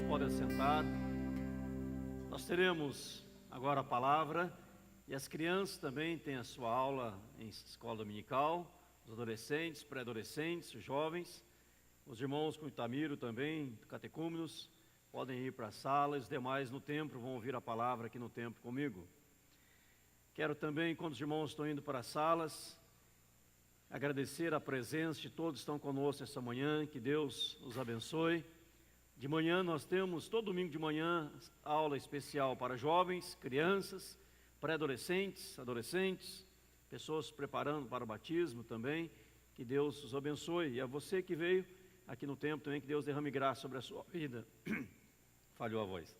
podem assentar. Nós teremos agora a palavra e as crianças também têm a sua aula em escola dominical, os adolescentes, pré-adolescentes, os jovens, os irmãos com o Itamiro também, catecúmenos, podem ir para a sala, os demais no templo vão ouvir a palavra aqui no templo comigo. Quero também, quando os irmãos estão indo para as salas, agradecer a presença de todos que estão conosco esta manhã, que Deus os abençoe. De manhã nós temos, todo domingo de manhã, aula especial para jovens, crianças, pré-adolescentes, adolescentes, pessoas se preparando para o batismo também. Que Deus os abençoe. E a você que veio aqui no templo também, que Deus derrame graça sobre a sua vida. Falhou a voz.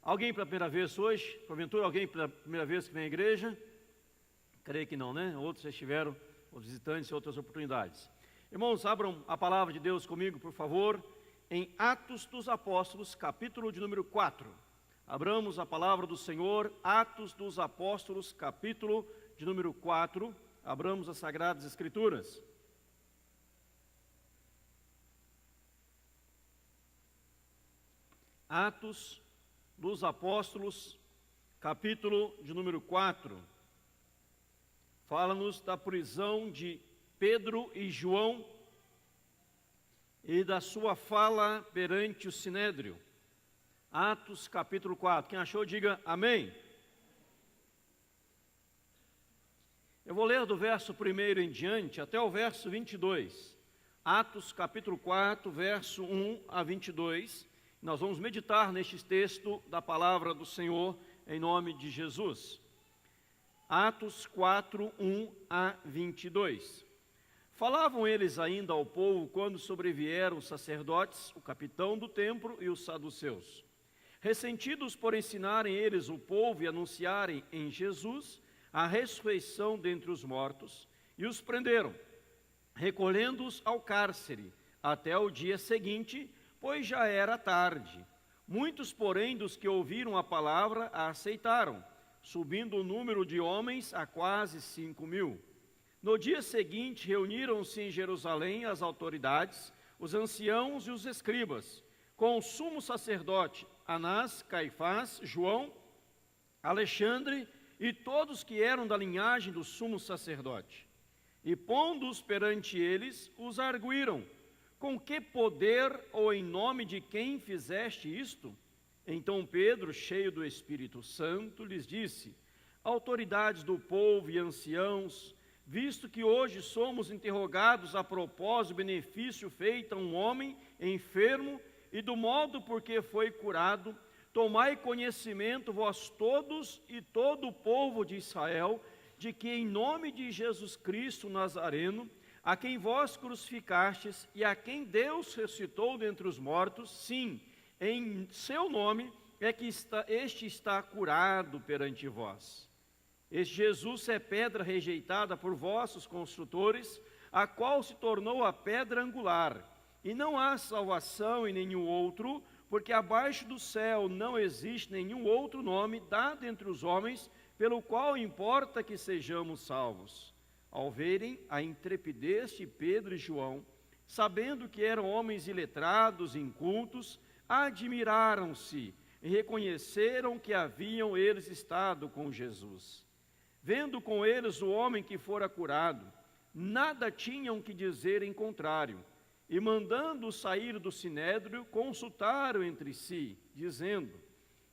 Alguém pela primeira vez hoje? Porventura alguém pela primeira vez que vem à igreja? Creio que não, né? Outros já estiveram, os visitantes, em outras oportunidades. Irmãos, abram a palavra de Deus comigo, por favor, em Atos dos Apóstolos, capítulo de número 4. Abramos a palavra do Senhor, Atos dos Apóstolos, capítulo de número 4. Abramos as Sagradas Escrituras. Atos dos Apóstolos, capítulo de número 4. Fala-nos da prisão de Pedro e João e da sua fala perante o Sinédrio. Atos capítulo 4. Quem achou, diga amém. Eu vou ler do verso 1 em diante até o verso 22. Atos capítulo 4, verso 1 a 22. Nós vamos meditar neste texto da palavra do Senhor em nome de Jesus. Atos 4, 1 a 22. Falavam eles ainda ao povo quando sobrevieram os sacerdotes, o capitão do templo e os saduceus. Ressentidos por ensinarem eles o povo e anunciarem em Jesus a ressurreição dentre os mortos, e os prenderam, recolhendo-os ao cárcere até o dia seguinte, pois já era tarde. Muitos, porém, dos que ouviram a palavra a aceitaram, subindo o número de homens a quase 5.000. No dia seguinte, reuniram-se em Jerusalém as autoridades, os anciãos e os escribas, com o sumo sacerdote Anás, Caifás, João, Alexandre e todos que eram da linhagem do sumo sacerdote. E pondo-os perante eles, os arguíram: com que poder ou em nome de quem fizeste isto? Então Pedro, cheio do Espírito Santo, lhes disse: autoridades do povo e anciãos, visto que hoje somos interrogados a propósito do benefício feito a um homem enfermo e do modo por que foi curado, tomai conhecimento vós todos e todo o povo de Israel, de que em nome de Jesus Cristo Nazareno, a quem vós crucificastes e a quem Deus ressuscitou dentre os mortos, sim, em seu nome é que este está curado perante vós. Este Jesus é pedra rejeitada por vossos construtores, a qual se tornou a pedra angular. E não há salvação em nenhum outro, porque abaixo do céu não existe nenhum outro nome dado entre os homens, pelo qual importa que sejamos salvos. Ao verem a intrepidez de Pedro e João, sabendo que eram homens iletrados e incultos, admiraram-se e reconheceram que haviam eles estado com Jesus. Vendo com eles o homem que fora curado, nada tinham que dizer em contrário, e mandando-o sair do sinédrio, consultaram entre si, dizendo: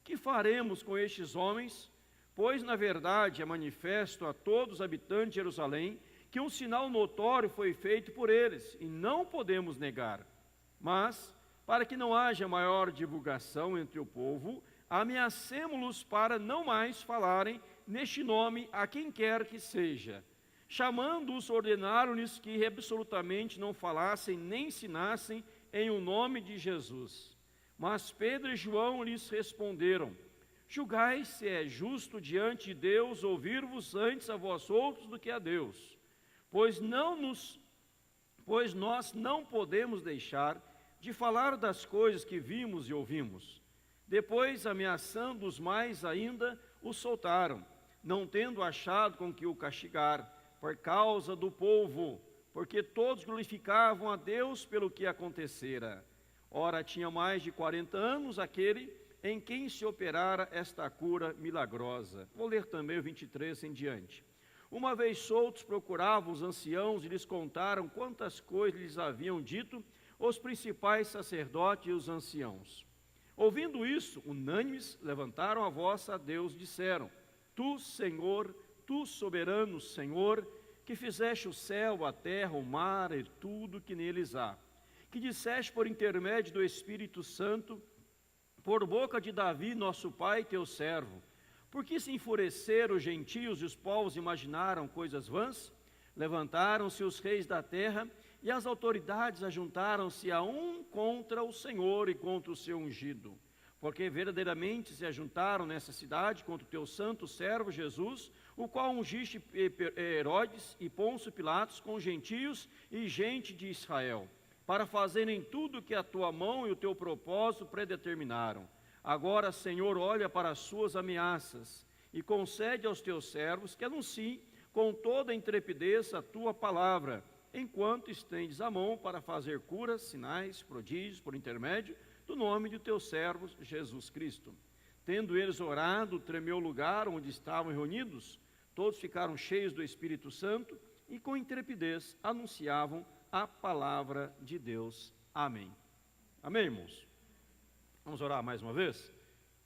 que faremos com estes homens? Pois, na verdade, é manifesto a todos os habitantes de Jerusalém que um sinal notório foi feito por eles, e não podemos negar. Mas, para que não haja maior divulgação entre o povo, ameacemo-los para não mais falarem neste nome a quem quer que seja. Chamando-os, ordenaram-lhes que absolutamente não falassem nem ensinassem em o nome de Jesus. Mas Pedro e João lhes responderam: julgai se é justo diante de Deus ouvir-vos antes a vós outros do que a Deus, pois nós não podemos deixar de falar das coisas que vimos e ouvimos. Depois, ameaçando-os mais ainda, os soltaram, não tendo achado com que o castigar, por causa do povo, porque todos glorificavam a Deus pelo que acontecera. Ora, tinha mais de 40 anos aquele em quem se operara esta cura milagrosa. Vou ler também o 23 em diante. Uma vez soltos, procuravam os anciãos e lhes contaram quantas coisas lhes haviam dito os principais sacerdotes e os anciãos. Ouvindo isso, unânimes, levantaram a voz a Deus e disseram: Tu, Senhor, Tu, soberano Senhor, que fizeste o céu, a terra, o mar e tudo que neles há, que disseste por intermédio do Espírito Santo, por boca de Davi, nosso pai, teu servo, por que se enfureceram os gentios e os povos imaginaram coisas vãs? Levantaram-se os reis da terra e as autoridades ajuntaram-se a um contra o Senhor e contra o seu ungido. Porque verdadeiramente se ajuntaram nessa cidade contra o teu santo servo Jesus, o qual ungiste Herodes e Pôncio Pilatos com gentios e gente de Israel, para fazerem tudo o que a tua mão e o teu propósito predeterminaram. Agora, Senhor, olha para as suas ameaças e concede aos teus servos que anunciem com toda a intrepidez a tua palavra, enquanto estendes a mão para fazer curas, sinais, prodígios, por intermédio do nome de teu servo Jesus Cristo. Tendo eles orado, tremeu o lugar onde estavam reunidos, todos ficaram cheios do Espírito Santo e com intrepidez anunciavam a palavra de Deus. Amém. Amém, irmãos? Vamos orar mais uma vez?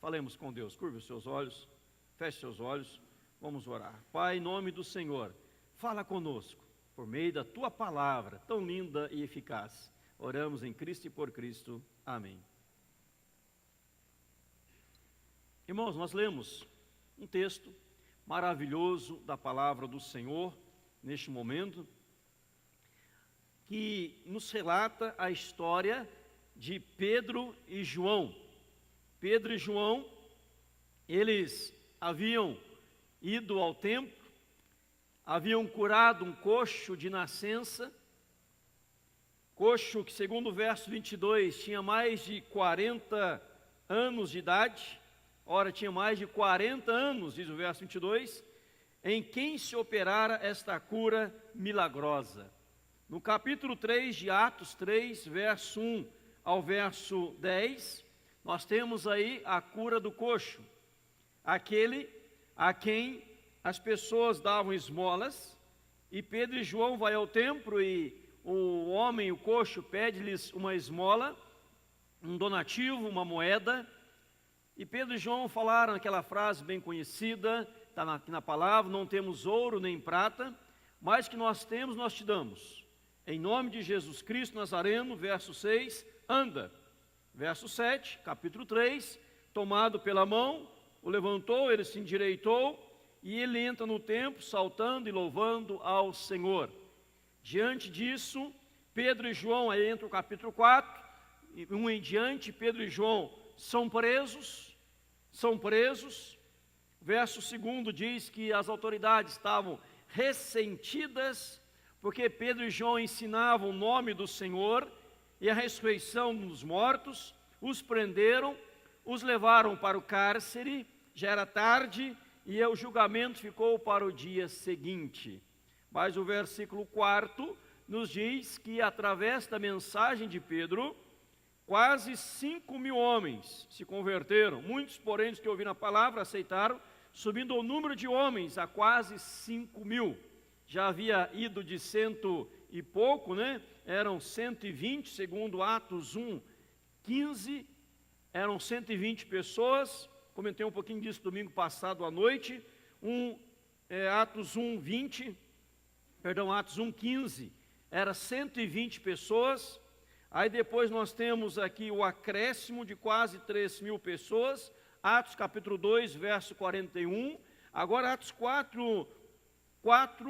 Falemos com Deus. Curve os seus olhos, feche seus olhos, vamos orar. Pai, em nome do Senhor, fala conosco por meio da tua palavra tão linda e eficaz. Oramos em Cristo e por Cristo. Amém. Irmãos, nós lemos um texto maravilhoso da palavra do Senhor neste momento, que nos relata a história de Pedro e João. Pedro e João, eles haviam ido ao templo, haviam curado um coxo de nascença, coxo que, segundo o verso 22, tinha mais de 40 anos de idade. Ora, tinha mais de 40 anos, diz o verso 22, em quem se operara esta cura milagrosa. No capítulo 3 de Atos 3, verso 1 ao verso 10, nós temos aí a cura do coxo, aquele a quem as pessoas davam esmolas, e Pedro e João vai ao templo e o homem, o coxo, pede-lhes uma esmola, um donativo, uma moeda, e Pedro e João falaram aquela frase bem conhecida, está aqui na palavra: não temos ouro nem prata, mas que nós temos, nós te damos. Em nome de Jesus Cristo Nazareno, verso 6, anda. Verso 7, capítulo 3, tomado pela mão, o levantou, ele se endireitou, e ele entra no templo, saltando e louvando ao Senhor. Diante disso, Pedro e João, aí entra o capítulo 4, e um em diante, Pedro e João são presos. Verso 2 diz que as autoridades estavam ressentidas, porque Pedro e João ensinavam o nome do Senhor e a ressurreição dos mortos. Os prenderam, os levaram para o cárcere, já era tarde, e o julgamento ficou para o dia seguinte. Mas o versículo 4 nos diz que, através da mensagem de Pedro, quase 5.000 homens se converteram. Muitos, porém, dos que ouviram a palavra, aceitaram, subindo o número de homens a quase 5.000. Já havia ido de 100 e pouco, né? Eram 120, segundo Atos 1, 15, eram 120 pessoas. Comentei um pouquinho disso domingo passado à noite. Atos 1, 15, era 120 pessoas. Aí depois nós temos aqui o acréscimo de quase 3.000 pessoas. Atos capítulo 2, verso 41. Agora Atos 4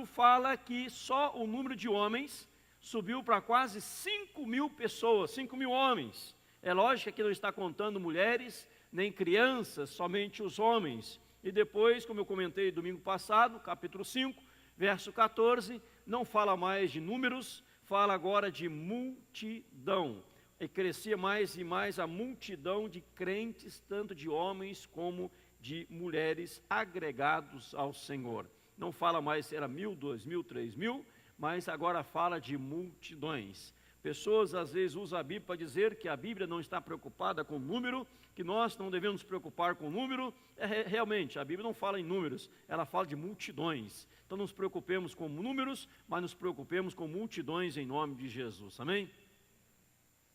fala que só o número de homens subiu para quase 5.000 pessoas, 5.000 homens. É lógico que aqui não está contando mulheres, nem crianças, somente os homens. E depois, como eu comentei domingo passado, capítulo 5, verso 14, não fala mais de números, fala agora de multidão. E crescia mais e mais a multidão de crentes, tanto de homens como de mulheres, agregados ao Senhor. Não fala mais se era 1.000, 2.000, 3.000, mas agora fala de multidões. Pessoas às vezes usam a Bíblia para dizer que a Bíblia não está preocupada com número, que nós não devemos nos preocupar com número. Realmente, a Bíblia não fala em números, ela fala de multidões. Então não nos preocupemos com números, mas nos preocupemos com multidões em nome de Jesus. Amém?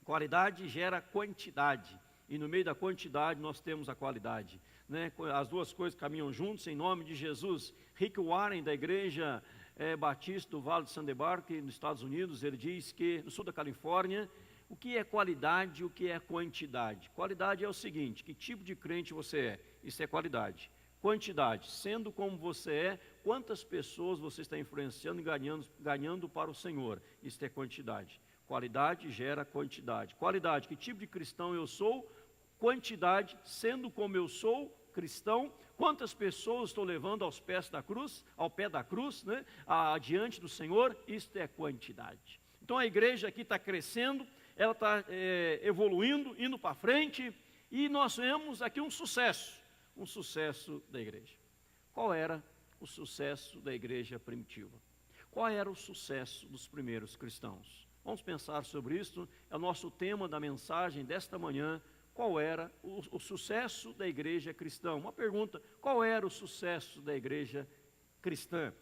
Qualidade gera quantidade, e no meio da quantidade nós temos a qualidade, né? As duas coisas caminham juntos em nome de Jesus. Rick Warren, da igreja Batista do Vale de Sandebar, que nos Estados Unidos, ele diz que, no sul da Califórnia, o que é qualidade e o que é quantidade? Qualidade é o seguinte: que tipo de crente você é? Isso é qualidade. Quantidade, sendo como você é, quantas pessoas você está influenciando e ganhando para o Senhor? Isso é quantidade. Qualidade gera quantidade. Qualidade, que tipo de cristão eu sou? Quantidade, sendo como eu sou cristão, quantas pessoas estou levando aos pés da cruz, ao pé da cruz, né? Adiante do Senhor? Isto é quantidade. Então a igreja aqui está crescendo, ela está evoluindo, indo para frente, e nós vemos aqui um sucesso da igreja. Qual era o sucesso da igreja primitiva? Qual era o sucesso dos primeiros cristãos? Vamos pensar sobre isso, é o nosso tema da mensagem desta manhã. Qual era o sucesso da igreja cristã? Uma pergunta: qual era o sucesso da igreja cristã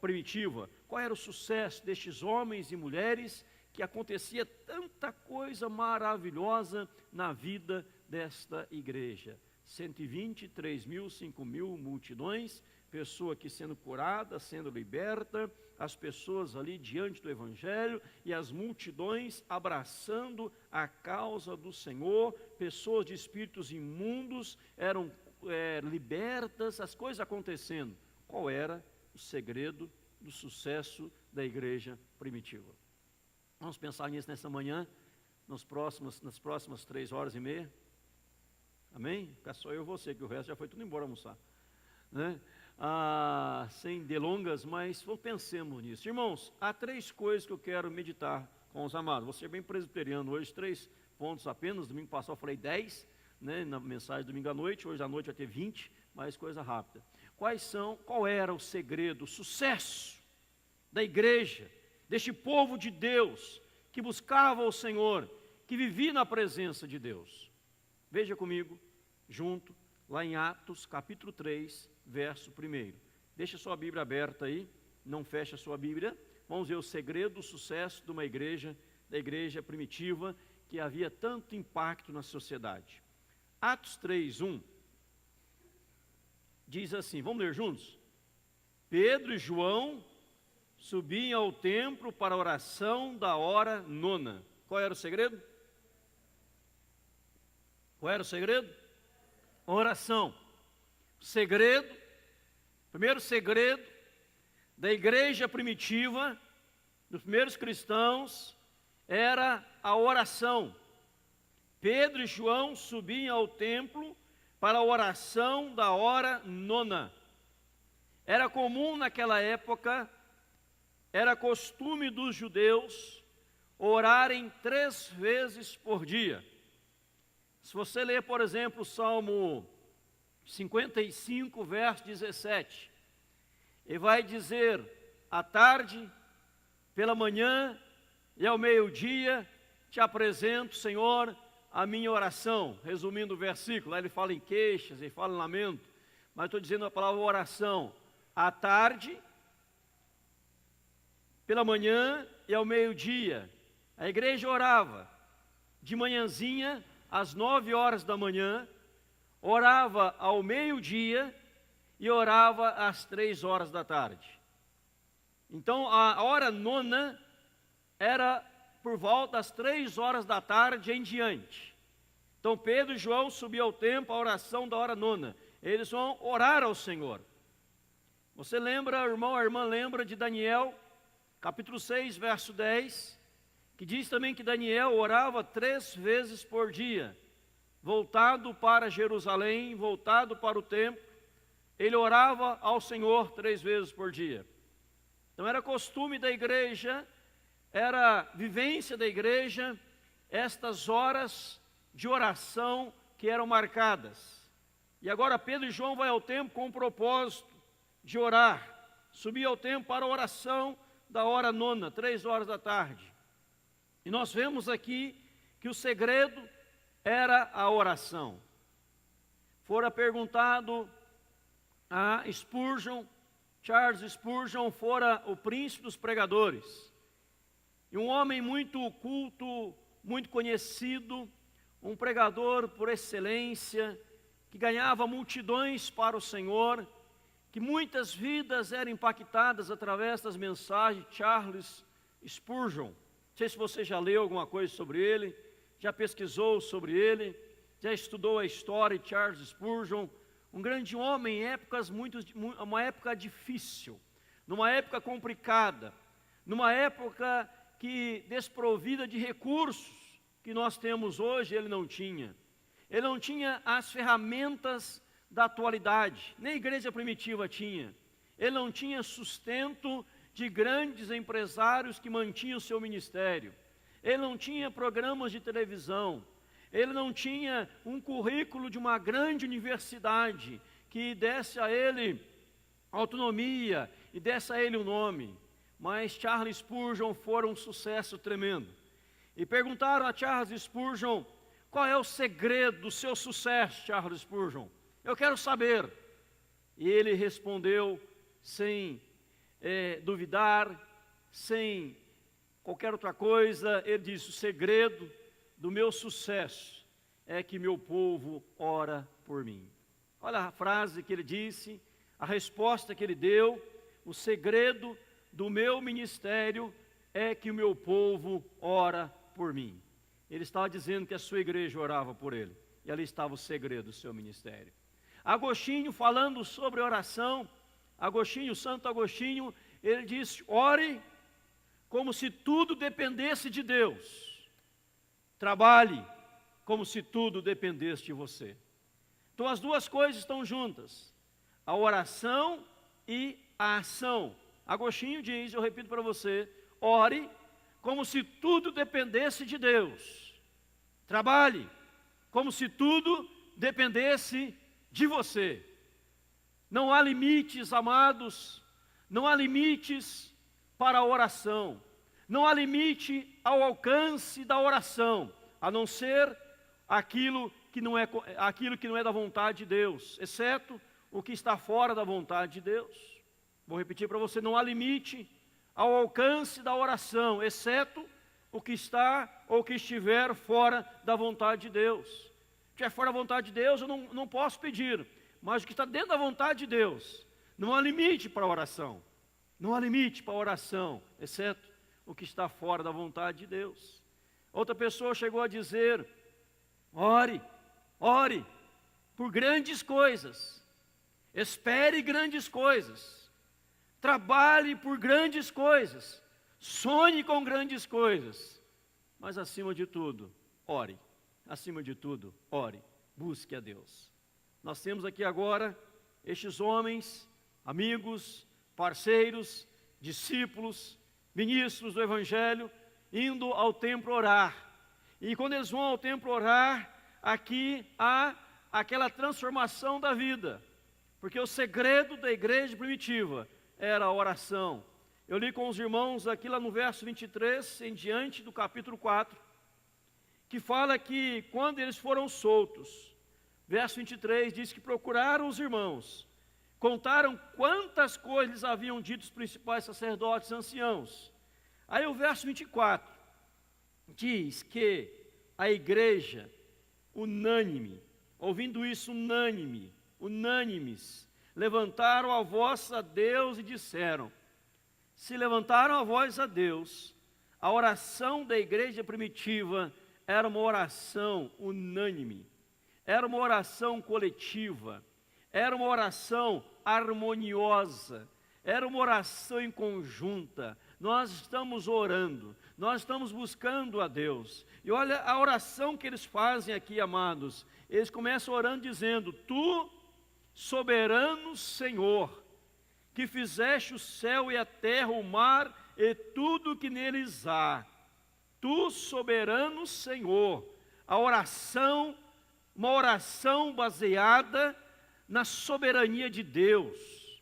primitiva? Qual era o sucesso destes homens e mulheres que acontecia tanta coisa maravilhosa na vida desta igreja? 120, 3 mil, 5 mil multidões, pessoa aqui sendo curada, sendo liberta, as pessoas ali diante do Evangelho e as multidões abraçando a causa do Senhor, pessoas de espíritos imundos eram libertas, as coisas acontecendo. Qual era o segredo do sucesso da igreja primitiva? Vamos pensar nisso nessa manhã, nas próximas 3h30. Amém? Fica só eu e você, que o resto já foi tudo embora almoçar, né? Sem delongas, mas pensemos nisso. Irmãos, há 3 coisas que eu quero meditar com os amados. Vou ser bem presbiteriano hoje, 3 pontos apenas. Domingo passado eu falei 10, né, na mensagem domingo à noite. Hoje à noite vai ter 20, mas coisa rápida. Qual era o segredo, o sucesso da igreja, deste povo de Deus, que buscava o Senhor, que vivia na presença de Deus? Veja comigo, junto, lá em Atos, capítulo 3, verso 1. Deixa sua Bíblia aberta aí, não feche a sua Bíblia. Vamos ver o segredo do sucesso de uma igreja, da igreja primitiva, que havia tanto impacto na sociedade. Atos 3, 1, diz assim, vamos ler juntos? Pedro e João subiam ao templo para a oração da hora 9. Qual era o segredo? Qual era o segredo? Oração. Primeiro segredo da igreja primitiva, dos primeiros cristãos, era a oração. Pedro e João subiam ao templo para a oração da hora 9. Era comum naquela época, era costume dos judeus orarem 3 vezes por dia. Se você ler, por exemplo, o Salmo 55, verso 17, ele vai dizer: à tarde, pela manhã e ao meio-dia, te apresento, Senhor, a minha oração. Resumindo o versículo, lá ele fala em queixas, ele fala em lamento, mas estou dizendo a palavra oração. À tarde, pela manhã e ao meio-dia, a igreja orava de manhãzinha, às 9 horas da manhã, orava ao meio-dia e orava às 3 horas da tarde. Então a hora 9 era por volta das 3 horas da tarde em diante. Então Pedro e João subiam ao templo, a oração da hora 9. Eles vão orar ao Senhor. Você lembra, irmão, a irmã lembra de Daniel, capítulo 6, verso 10, que diz também que Daniel orava 3 vezes por dia, voltado para Jerusalém, voltado para o templo. Ele orava ao Senhor 3 vezes por dia. Então era costume da igreja, era vivência da igreja, estas horas de oração que eram marcadas. E agora Pedro e João vão ao templo com o propósito de orar. Subir ao templo para a oração da hora 9, 3 horas da tarde. E nós vemos aqui que o segredo era a oração. Fora perguntado a Spurgeon, Charles Spurgeon fora o príncipe dos pregadores. E um homem muito culto, muito conhecido, um pregador por excelência, que ganhava multidões para o Senhor, que muitas vidas eram impactadas através das mensagens de Charles Spurgeon. Não sei se você já leu alguma coisa sobre ele, já pesquisou sobre ele, já estudou a história de Charles Spurgeon, um grande homem em uma época difícil, numa época complicada, numa época que desprovida de recursos que nós temos hoje, ele não tinha. Ele não tinha as ferramentas da atualidade, nem a igreja primitiva tinha. Ele não tinha sustento de grandes empresários que mantinham o seu ministério. Ele não tinha programas de televisão. Ele não tinha um currículo de uma grande universidade que desse a ele autonomia e desse a ele um nome. Mas Charles Spurgeon foi um sucesso tremendo. E perguntaram a Charles Spurgeon: qual é o segredo do seu sucesso, Charles Spurgeon? Eu quero saber. E ele respondeu sem duvidar, sem qualquer outra coisa. Ele disse: o segredo do meu sucesso é que meu povo ora por mim. Olha a frase que ele disse, a resposta que ele deu: o segredo do meu ministério é que o meu povo ora por mim. Ele estava dizendo que a sua igreja orava por ele, e ali estava o segredo do seu ministério. Agostinho, falando sobre oração, Santo Agostinho, ele disse: ore como se tudo dependesse de Deus. Trabalhe como se tudo dependesse de você. Então as duas coisas estão juntas, a oração e a ação. Agostinho diz, eu repito para você: ore como se tudo dependesse de Deus. Trabalhe como se tudo dependesse de você. Não há limites, amados, não há limites para a oração. Não há limite ao alcance da oração, a não ser aquilo que não é da vontade de Deus, exceto o que está fora da vontade de Deus. Vou repetir para você: não há limite ao alcance da oração, exceto o que está ou que estiver fora da vontade de Deus. Se estiver fora da vontade de Deus, eu não posso pedir, mas o que está dentro da vontade de Deus, não há limite para a oração. Não há limite para a oração, exceto o que está fora da vontade de Deus. Outra pessoa chegou a dizer: ore por grandes coisas, espere grandes coisas, trabalhe por grandes coisas, sonhe com grandes coisas, mas acima de tudo, ore. Acima de tudo, ore, busque a Deus. Nós temos aqui agora estes homens, amigos, parceiros, discípulos, ministros do Evangelho, indo ao templo orar. E quando eles vão ao templo orar, aqui há aquela transformação da vida, porque o segredo da igreja primitiva era a oração. Eu li com os irmãos aqui lá no verso 23, em diante do capítulo 4, que fala que quando eles foram soltos, verso 23 diz que procuraram os irmãos, contaram quantas coisas lhes haviam dito os principais sacerdotes e anciãos. Aí o verso 24 diz que a igreja, unânime, ouvindo isso, unânimes, levantaram a voz a Deus e disseram. Se levantaram a voz a Deus, a oração da igreja primitiva era uma oração unânime, era uma oração coletiva, era uma oração harmoniosa, era uma oração em conjunta. Nós estamos orando, nós estamos buscando a Deus. E olha a oração que eles fazem aqui, amados. Eles começam orando dizendo: Tu, soberano Senhor, que fizeste o céu e a terra, o mar e tudo que neles há. Tu, soberano Senhor. A oração, uma oração baseada na soberania de Deus.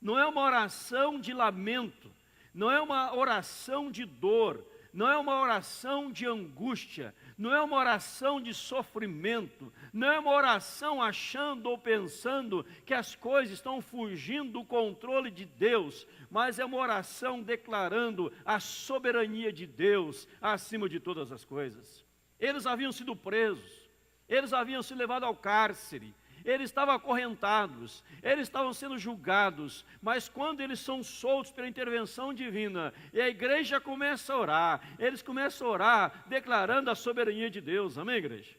Não é uma oração de lamento, não é uma oração de dor, não é uma oração de angústia, não é uma oração de sofrimento, não é uma oração achando ou pensando que as coisas estão fugindo do controle de Deus, mas é uma oração declarando a soberania de Deus acima de todas as coisas. Eles haviam sido presos, eles haviam sido levados ao cárcere, eles estavam acorrentados, eles estavam sendo julgados, mas quando eles são soltos pela intervenção divina, e a igreja começa a orar, eles começam a orar declarando a soberania de Deus, amém, igreja?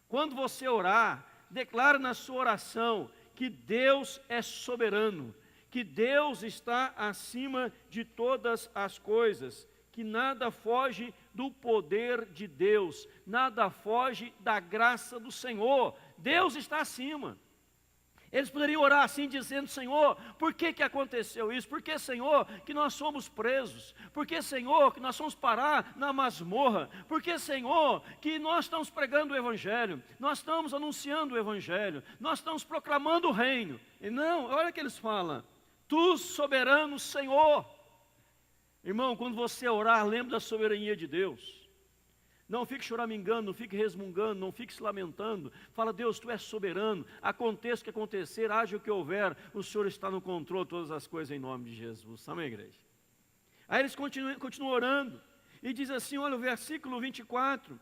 Quando você orar, declara na sua oração que Deus é soberano, que Deus está acima de todas as coisas, que nada foge do poder de Deus, nada foge da graça do Senhor. Deus está acima. Eles poderiam orar assim, dizendo: Senhor, por que aconteceu isso? Por que, Senhor, que nós somos presos? Por que, Senhor, que nós fomos parar na masmorra? Por que, Senhor, que nós estamos pregando o Evangelho? Nós estamos anunciando o Evangelho? Nós estamos proclamando o reino? E não, olha o que eles falam: Tu, soberano Senhor. Irmão, quando você orar, lembre da soberania de Deus. Não fique choramingando, não fique resmungando, não fique se lamentando. Fala: Deus, Tu és soberano, aconteça o que acontecer, haja o que houver, o Senhor está no controle de todas as coisas em nome de Jesus. Amém, igreja? Aí eles continuam orando, e diz assim, olha o versículo 24,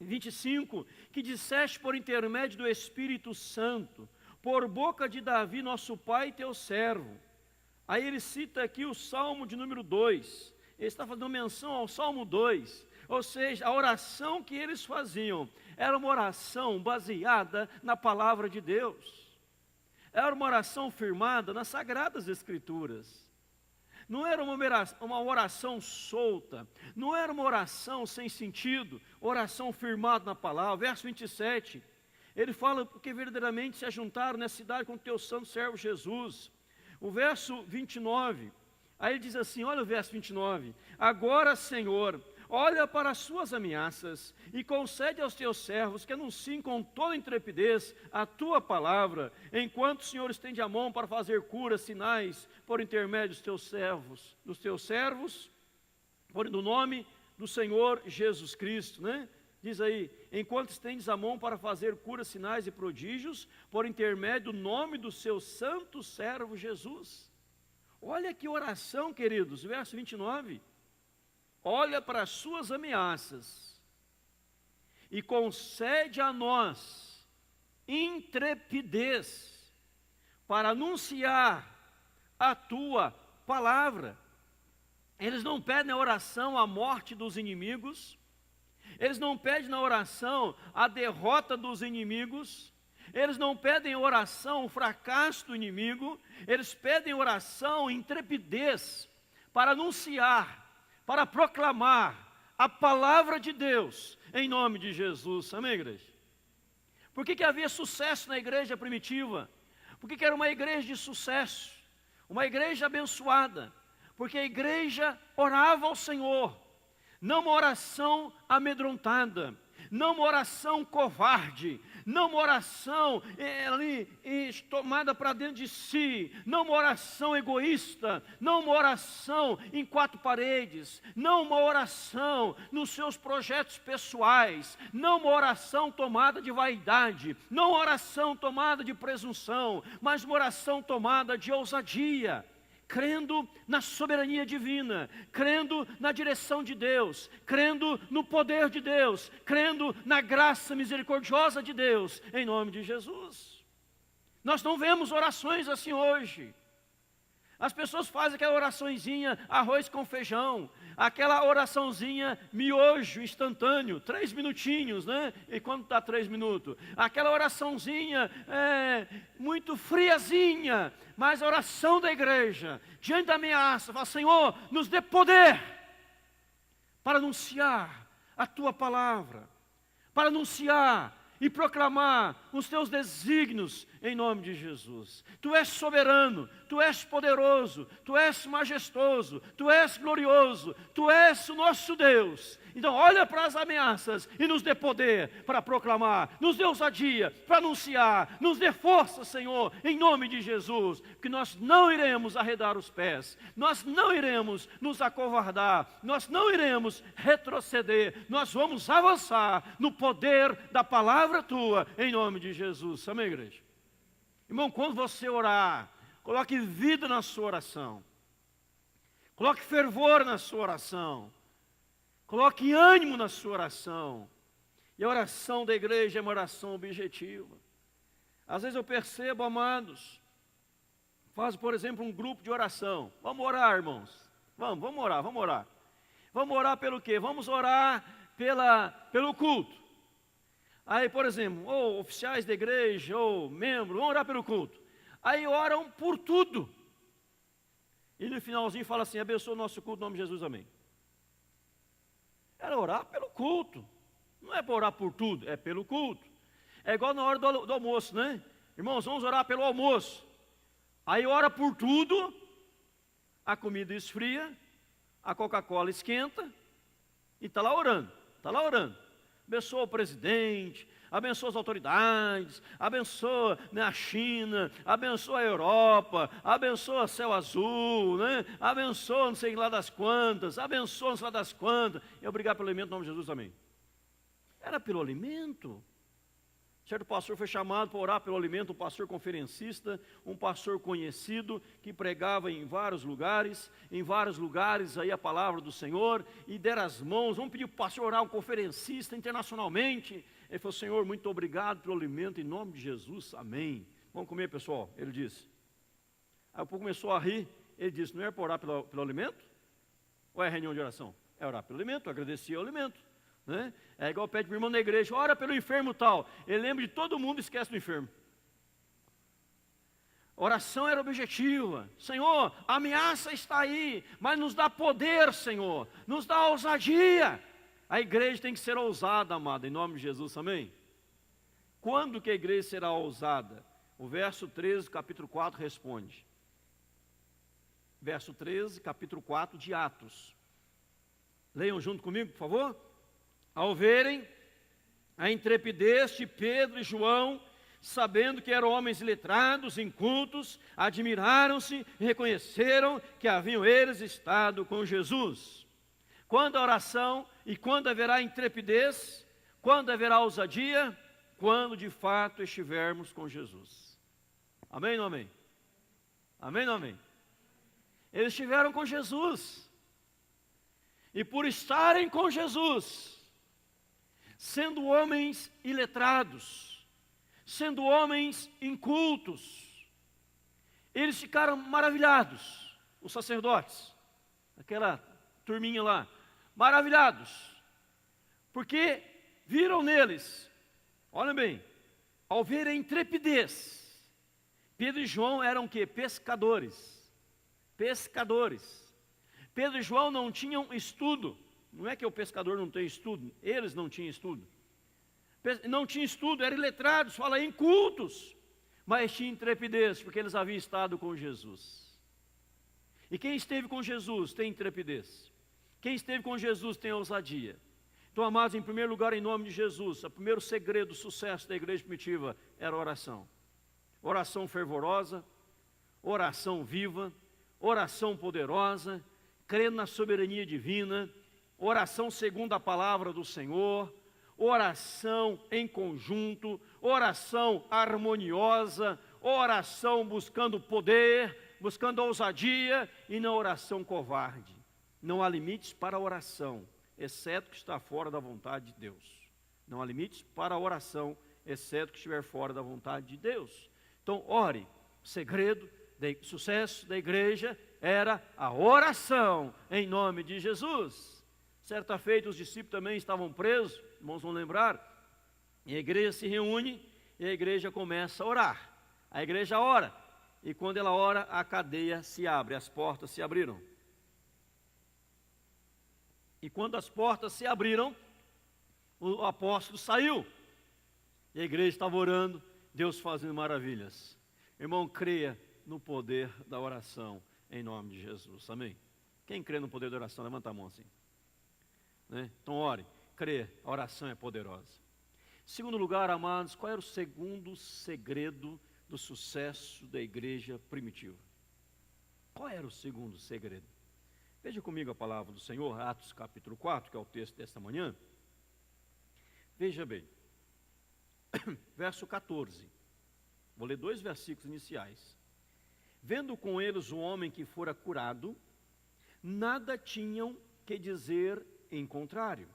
25, que disseste por intermédio do Espírito Santo, por boca de Davi, nosso pai, teu servo. Aí ele cita aqui o Salmo de número 2, ele está fazendo menção ao Salmo 2, ou seja, a oração que eles faziam era uma oração baseada na palavra de Deus, era uma oração firmada nas Sagradas Escrituras, não era uma oração solta, não era uma oração sem sentido, oração firmada na palavra. Verso 27, ele fala: porque verdadeiramente se ajuntaram nessa cidade com o teu santo servo Jesus. O verso 29, aí ele diz assim, olha o verso 29, agora, Senhor, olha para as suas ameaças e concede aos teus servos que anunciem com toda intrepidez a tua palavra, enquanto o Senhor estende a mão para fazer curas, sinais, por intermédio dos teus servos, no nome do Senhor Jesus Cristo, né? Diz aí, enquanto estendes a mão para fazer curas, sinais e prodígios, por intermédio do nome do seu santo servo Jesus. Olha que oração, queridos, verso 29. Olha para as suas ameaças e concede a nós intrepidez para anunciar a tua palavra. Eles não pedem na oração a morte dos inimigos, eles não pedem na oração a derrota dos inimigos, eles não pedem em oração o fracasso do inimigo, eles pedem oração, intrepidez, para anunciar, para proclamar a palavra de Deus, em nome de Jesus. Amém, igreja? Por que havia sucesso na igreja primitiva? Por que era uma igreja de sucesso? Uma igreja abençoada? Porque a igreja orava ao Senhor, não uma oração amedrontada, não uma oração covarde, não uma oração ali tomada para dentro de si, não uma oração egoísta, não uma oração em quatro paredes, não uma oração nos seus projetos pessoais, não uma oração tomada de vaidade, não uma oração tomada de presunção, mas uma oração tomada de ousadia, crendo na soberania divina, crendo na direção de Deus, crendo no poder de Deus, crendo na graça misericordiosa de Deus, em nome de Jesus. Nós não vemos orações assim hoje. As pessoas fazem aquela oraçõezinha, arroz com feijão, aquela oraçãozinha miojo instantâneo, 3 minutinhos, né? E quando dá 3 minutos? Aquela oraçãozinha muito friazinha, mas a oração da igreja, diante da ameaça, fala: Senhor, nos dê poder para anunciar a Tua palavra, para anunciar e proclamar os teus desígnios em nome de Jesus. Tu és soberano, tu és poderoso, tu és majestoso, tu és glorioso, tu és o nosso Deus. Então olha para as ameaças e nos dê poder para proclamar, nos dê ousadia para anunciar, nos dê força, Senhor, em nome de Jesus, que nós não iremos arredar os pés, nós não iremos nos acovardar, nós não iremos retroceder, nós vamos avançar no poder da palavra tua, em nome de Jesus. Amém, igreja? Irmão, quando você orar, coloque vida na sua oração, coloque fervor na sua oração, coloque ânimo na sua oração. E a oração da igreja é uma oração objetiva. Às vezes eu percebo, amados, faz, por exemplo, um grupo de oração. Vamos orar, irmãos. Vamos orar. Vamos orar pelo quê? Vamos orar pelo culto. Aí, por exemplo, ou oficiais da igreja, ou membros, vamos orar pelo culto. Aí oram por tudo. E no finalzinho fala assim: abençoa o nosso culto, em nome de Jesus, amém. Era orar pelo culto. Não é para orar por tudo, é pelo culto. É igual na hora do almoço, né? Irmãos, vamos orar pelo almoço. Aí ora por tudo, a comida esfria, a Coca-Cola esquenta, e está lá orando. Abençoa o presidente, abençoa as autoridades, abençoa, né, a China, abençoa a Europa, abençoa Céu Azul, né? Abençoa não sei lá das quantas, abençoa não sei lá das quantas. E obrigado pelo alimento, em nome de Jesus, amém. Era pelo alimento. Certo pastor foi chamado para orar pelo alimento, um pastor conferencista, um pastor conhecido, que pregava em vários lugares aí a palavra do Senhor, e deram as mãos. Vamos pedir para o pastor orar, um conferencista internacionalmente. Ele falou: Senhor, muito obrigado pelo alimento, em nome de Jesus, amém. Vamos comer, pessoal, ele disse. Aí o povo começou a rir. Ele disse: não é para orar pelo alimento? Ou é reunião de oração? É orar pelo alimento, agradecer o alimento, né? É igual pede para o irmão na igreja: ora pelo enfermo tal. Ele lembra de todo mundo e esquece do enfermo. Oração era objetiva. Senhor, a ameaça está aí, mas nos dá poder, Senhor, nos dá ousadia. A igreja tem que ser ousada, amada, em nome de Jesus, amém? Quando que a igreja será ousada? O verso 13, capítulo 4 responde. Verso 13, capítulo 4 de Atos. Leiam junto comigo, por favor. Ao verem a intrepidez de Pedro e João, sabendo que eram homens letrados, incultos, admiraram-se e reconheceram que haviam eles estado com Jesus. Quando a oração e quando haverá intrepidez, quando haverá ousadia, quando de fato estivermos com Jesus. Amém ou não amém? Amém ou não amém? Eles estiveram com Jesus. E por estarem com Jesus, sendo homens iletrados, sendo homens incultos, eles ficaram maravilhados, os sacerdotes, aquela turminha lá, maravilhados, porque viram neles, olhem bem, ao ver a intrepidez. Pedro e João eram o quê? Pescadores. Pedro e João não tinham estudo. Não é que o pescador não tem estudo, eles não tinham estudo. Não tinham estudo, eram iletrados, fala incultos, mas tinham intrepidez, porque eles haviam estado com Jesus. E quem esteve com Jesus tem intrepidez. Quem esteve com Jesus tem ousadia. Então, amados, em primeiro lugar, em nome de Jesus, o primeiro segredo do sucesso da igreja primitiva era a oração. Oração fervorosa, oração viva, oração poderosa, crendo na soberania divina, oração segundo a palavra do Senhor, oração em conjunto, oração harmoniosa, oração buscando poder, buscando ousadia e não oração covarde. Não há limites para a oração, exceto que está fora da vontade de Deus. Não há limites para a oração, exceto que estiver fora da vontade de Deus. Então, ore. O segredo do sucesso da igreja era a oração em nome de Jesus. Certa feita, os discípulos também estavam presos, irmãos vão lembrar, e a igreja se reúne e a igreja começa a orar. A igreja ora, e quando ela ora, a cadeia se abre, as portas se abriram. E quando as portas se abriram, o apóstolo saiu. E a igreja estava orando, Deus fazendo maravilhas. Irmão, creia no poder da oração, em nome de Jesus, amém? Quem crê no poder da oração, levanta a mão assim. Né? Então ore, creia, a oração é poderosa. Segundo lugar, amados, qual era o segundo segredo do sucesso da igreja primitiva? Qual era o segundo segredo? Veja comigo a palavra do Senhor, Atos capítulo 4, que é o texto desta manhã. Veja bem, verso 14, vou ler 2 versículos iniciais. Vendo com eles o homem que fora curado, nada tinham que dizer em contrário.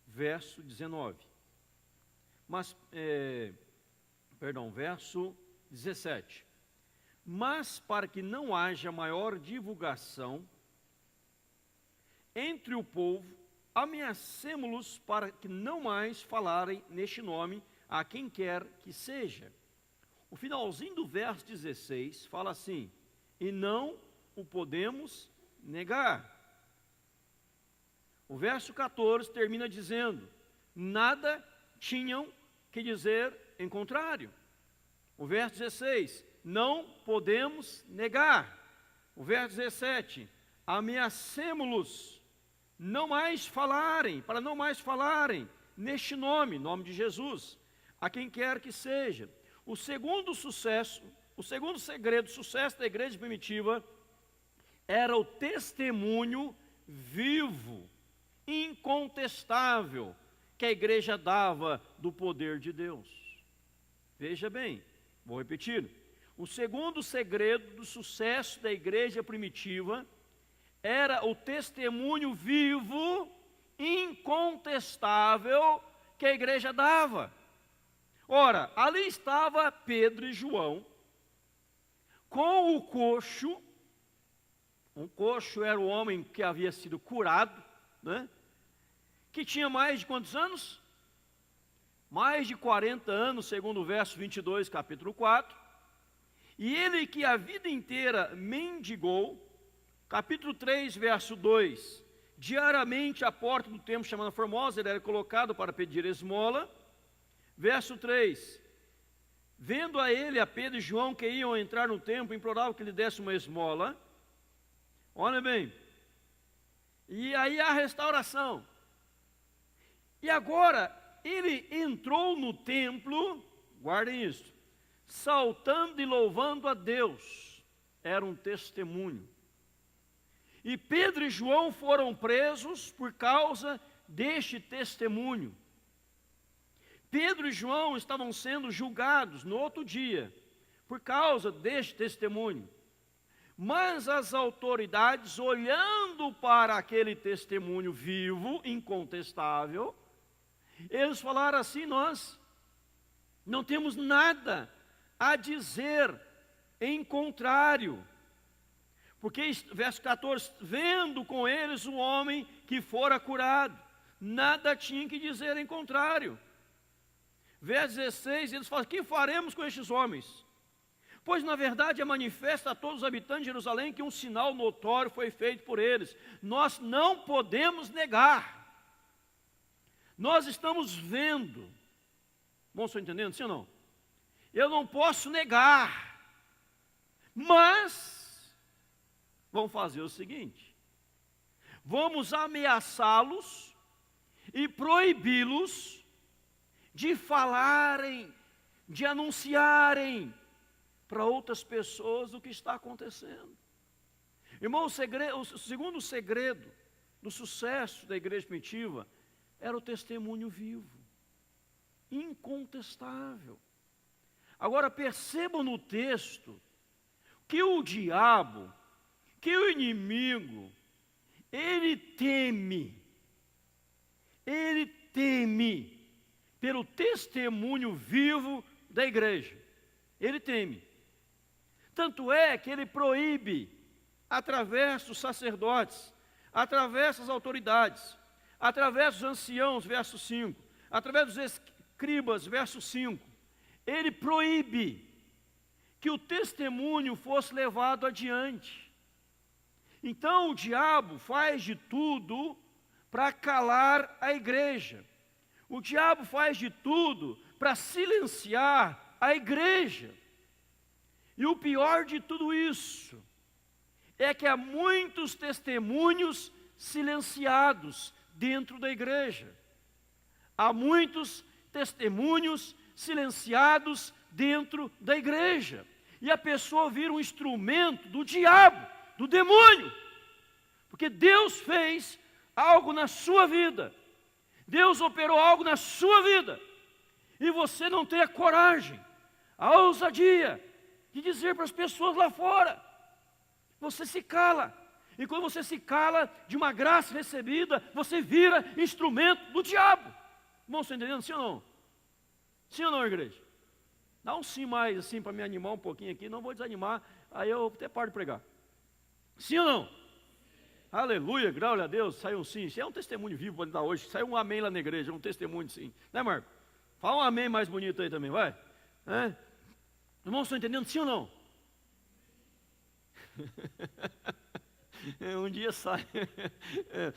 Verso 19. Verso 17. Mas para que não haja maior divulgação entre o povo, ameacemo-los para que não mais falarem neste nome a quem quer que seja. O finalzinho do verso 16 fala assim: e não o podemos negar. O verso 14 termina dizendo: nada tinham que dizer em contrário. O verso 16: não podemos negar. O verso 17: ameacemo-los não mais falarem, para não mais falarem neste nome, nome de Jesus, a quem quer que seja. O segundo segredo do sucesso da igreja primitiva era o testemunho vivo, incontestável, que a igreja dava do poder de Deus. Veja bem, vou repetir. O segundo segredo do sucesso da igreja primitiva era o testemunho vivo, incontestável, que a igreja dava. Ora, ali estava Pedro e João, com o coxo. Um coxo era o homem que havia sido curado, né? Que tinha mais de quantos anos? Mais de 40 anos, segundo o verso 22, capítulo 4. E ele que a vida inteira mendigou, capítulo 3, verso 2, diariamente à porta do templo chamada Formosa, ele era colocado para pedir esmola. Verso 3, vendo a ele, a Pedro e João que iam entrar no templo, implorava que lhe desse uma esmola. Olha bem, e aí a restauração. E agora, ele entrou no templo, guardem isso, saltando e louvando a Deus. Era um testemunho. E Pedro e João foram presos por causa deste testemunho. Pedro e João estavam sendo julgados no outro dia, por causa deste testemunho. Mas as autoridades, olhando para aquele testemunho vivo, incontestável, eles falaram assim: nós não temos nada a dizer em contrário. Porque, verso 14, vendo com eles o homem que fora curado, nada tinha que dizer em contrário. Verso 16, eles falam: que faremos com estes homens? Pois na verdade é manifesto a todos os habitantes de Jerusalém que um sinal notório foi feito por eles. Nós não podemos negar. Nós estamos vendo. Bom, estão entendendo, sim ou não? Eu não posso negar. Mas vamos fazer o seguinte: vamos ameaçá-los e proibi-los de falarem, de anunciarem para outras pessoas o que está acontecendo. Irmão, o segundo segredo do sucesso da igreja primitiva era o testemunho vivo, incontestável. Agora percebam no texto que o diabo, que o inimigo, ele teme pelo testemunho vivo da igreja. Ele teme. Tanto é que ele proíbe, através dos sacerdotes, através das autoridades, através dos anciãos, verso 5, através dos escribas, verso 5, ele proíbe que o testemunho fosse levado adiante. Então o diabo faz de tudo para calar a igreja. O diabo faz de tudo para silenciar a igreja. E o pior de tudo isso é que há muitos testemunhos silenciados dentro da igreja. Há muitos testemunhos silenciados dentro da igreja. E a pessoa vira um instrumento do diabo, do demônio. Porque Deus fez algo na sua vida. Deus operou algo na sua vida. E você não tem a coragem, a ousadia de dizer para as pessoas lá fora. Você se cala. E quando você se cala de uma graça recebida, você vira instrumento do diabo. Irmão, você está entendendo? Sim ou não? Sim ou não, igreja? Dá um sim mais assim para me animar um pouquinho aqui. Não vou desanimar, aí eu até paro de pregar. Sim ou não? Aleluia, glória a Deus. Saiu um sim. Isso é um testemunho vivo para dar hoje. Saiu um amém lá na igreja, um testemunho sim. Né, Marco? Fala um amém mais bonito aí também, vai. Irmãos, estão entendendo sim ou não? Um dia sai.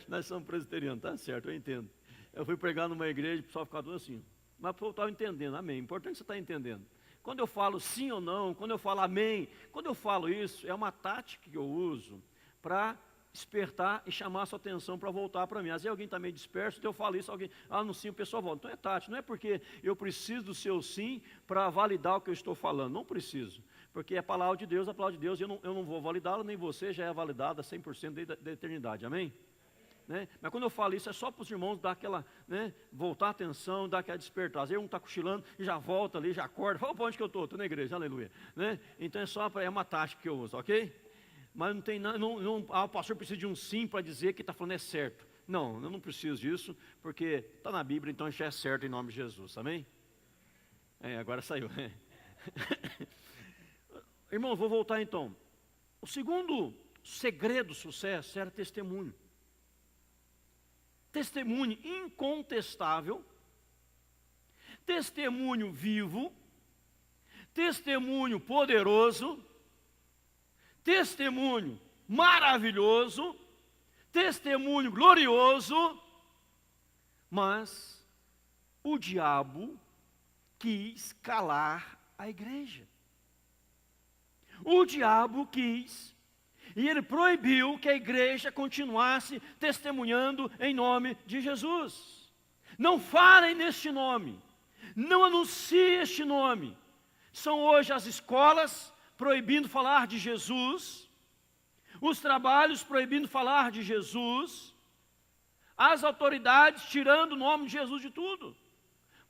Nós somos presbiterianos, tá certo, eu entendo. Eu fui pregar numa igreja, o pessoal ficava todo assim. Mas o povo estava entendendo, amém. Importante que você está entendendo. Quando eu falo sim ou não, quando eu falo amém, quando eu falo isso, é uma tática que eu uso para despertar e chamar a sua atenção para voltar para mim. Às vezes alguém está meio disperso, então eu falo isso, alguém, no sim, o pessoal volta. Então é tática, não é porque eu preciso do seu sim para validar o que eu estou falando, não preciso. Porque é a palavra de Deus, eu não vou validá-la, nem você já é validada 100% da eternidade, amém? Né? Mas quando eu falo isso, é só para os irmãos dar aquela, voltar a atenção, dar aquela despertar. Às vezes um está cochilando e já volta ali, já acorda, fala, para onde que eu estou? Estou na igreja, aleluia. Né? Então é uma tática que eu uso, ok? Mas não tem nada, o pastor precisa de um sim para dizer que está falando é certo. Não, eu não preciso disso, porque está na Bíblia, então já é certo em nome de Jesus, amém? Agora saiu. Irmão, vou voltar então. O segundo segredo do sucesso era testemunho. Testemunho incontestável, testemunho vivo, testemunho poderoso, testemunho maravilhoso, testemunho glorioso, mas o diabo quis calar a igreja. O diabo quis, e ele proibiu que a igreja continuasse testemunhando em nome de Jesus. Não falem neste nome, não anunciem este nome. São hoje as escolas proibindo falar de Jesus, os trabalhos proibindo falar de Jesus, as autoridades tirando o nome de Jesus de tudo.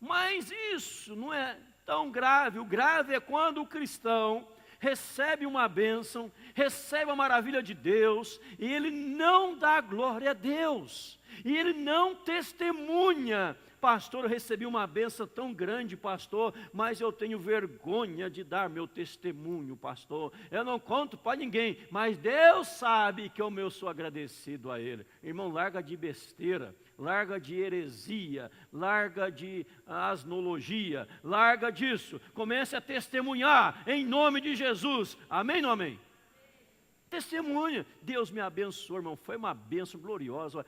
Mas isso não é tão grave. O grave é quando o cristão recebe uma bênção, recebe a maravilha de Deus, e ele não dá glória a Deus, e ele não testemunha. Pastor, eu recebi uma bênção tão grande, pastor, mas eu tenho vergonha de dar meu testemunho, pastor. Eu não conto para ninguém, mas Deus sabe que eu sou agradecido a Ele. Irmão, larga de besteira, larga de heresia, larga de asnologia, larga disso. Comece a testemunhar em nome de Jesus. Amém ou não amém? Testemunha. Deus me abençoou, irmão. Foi uma bênção gloriosa.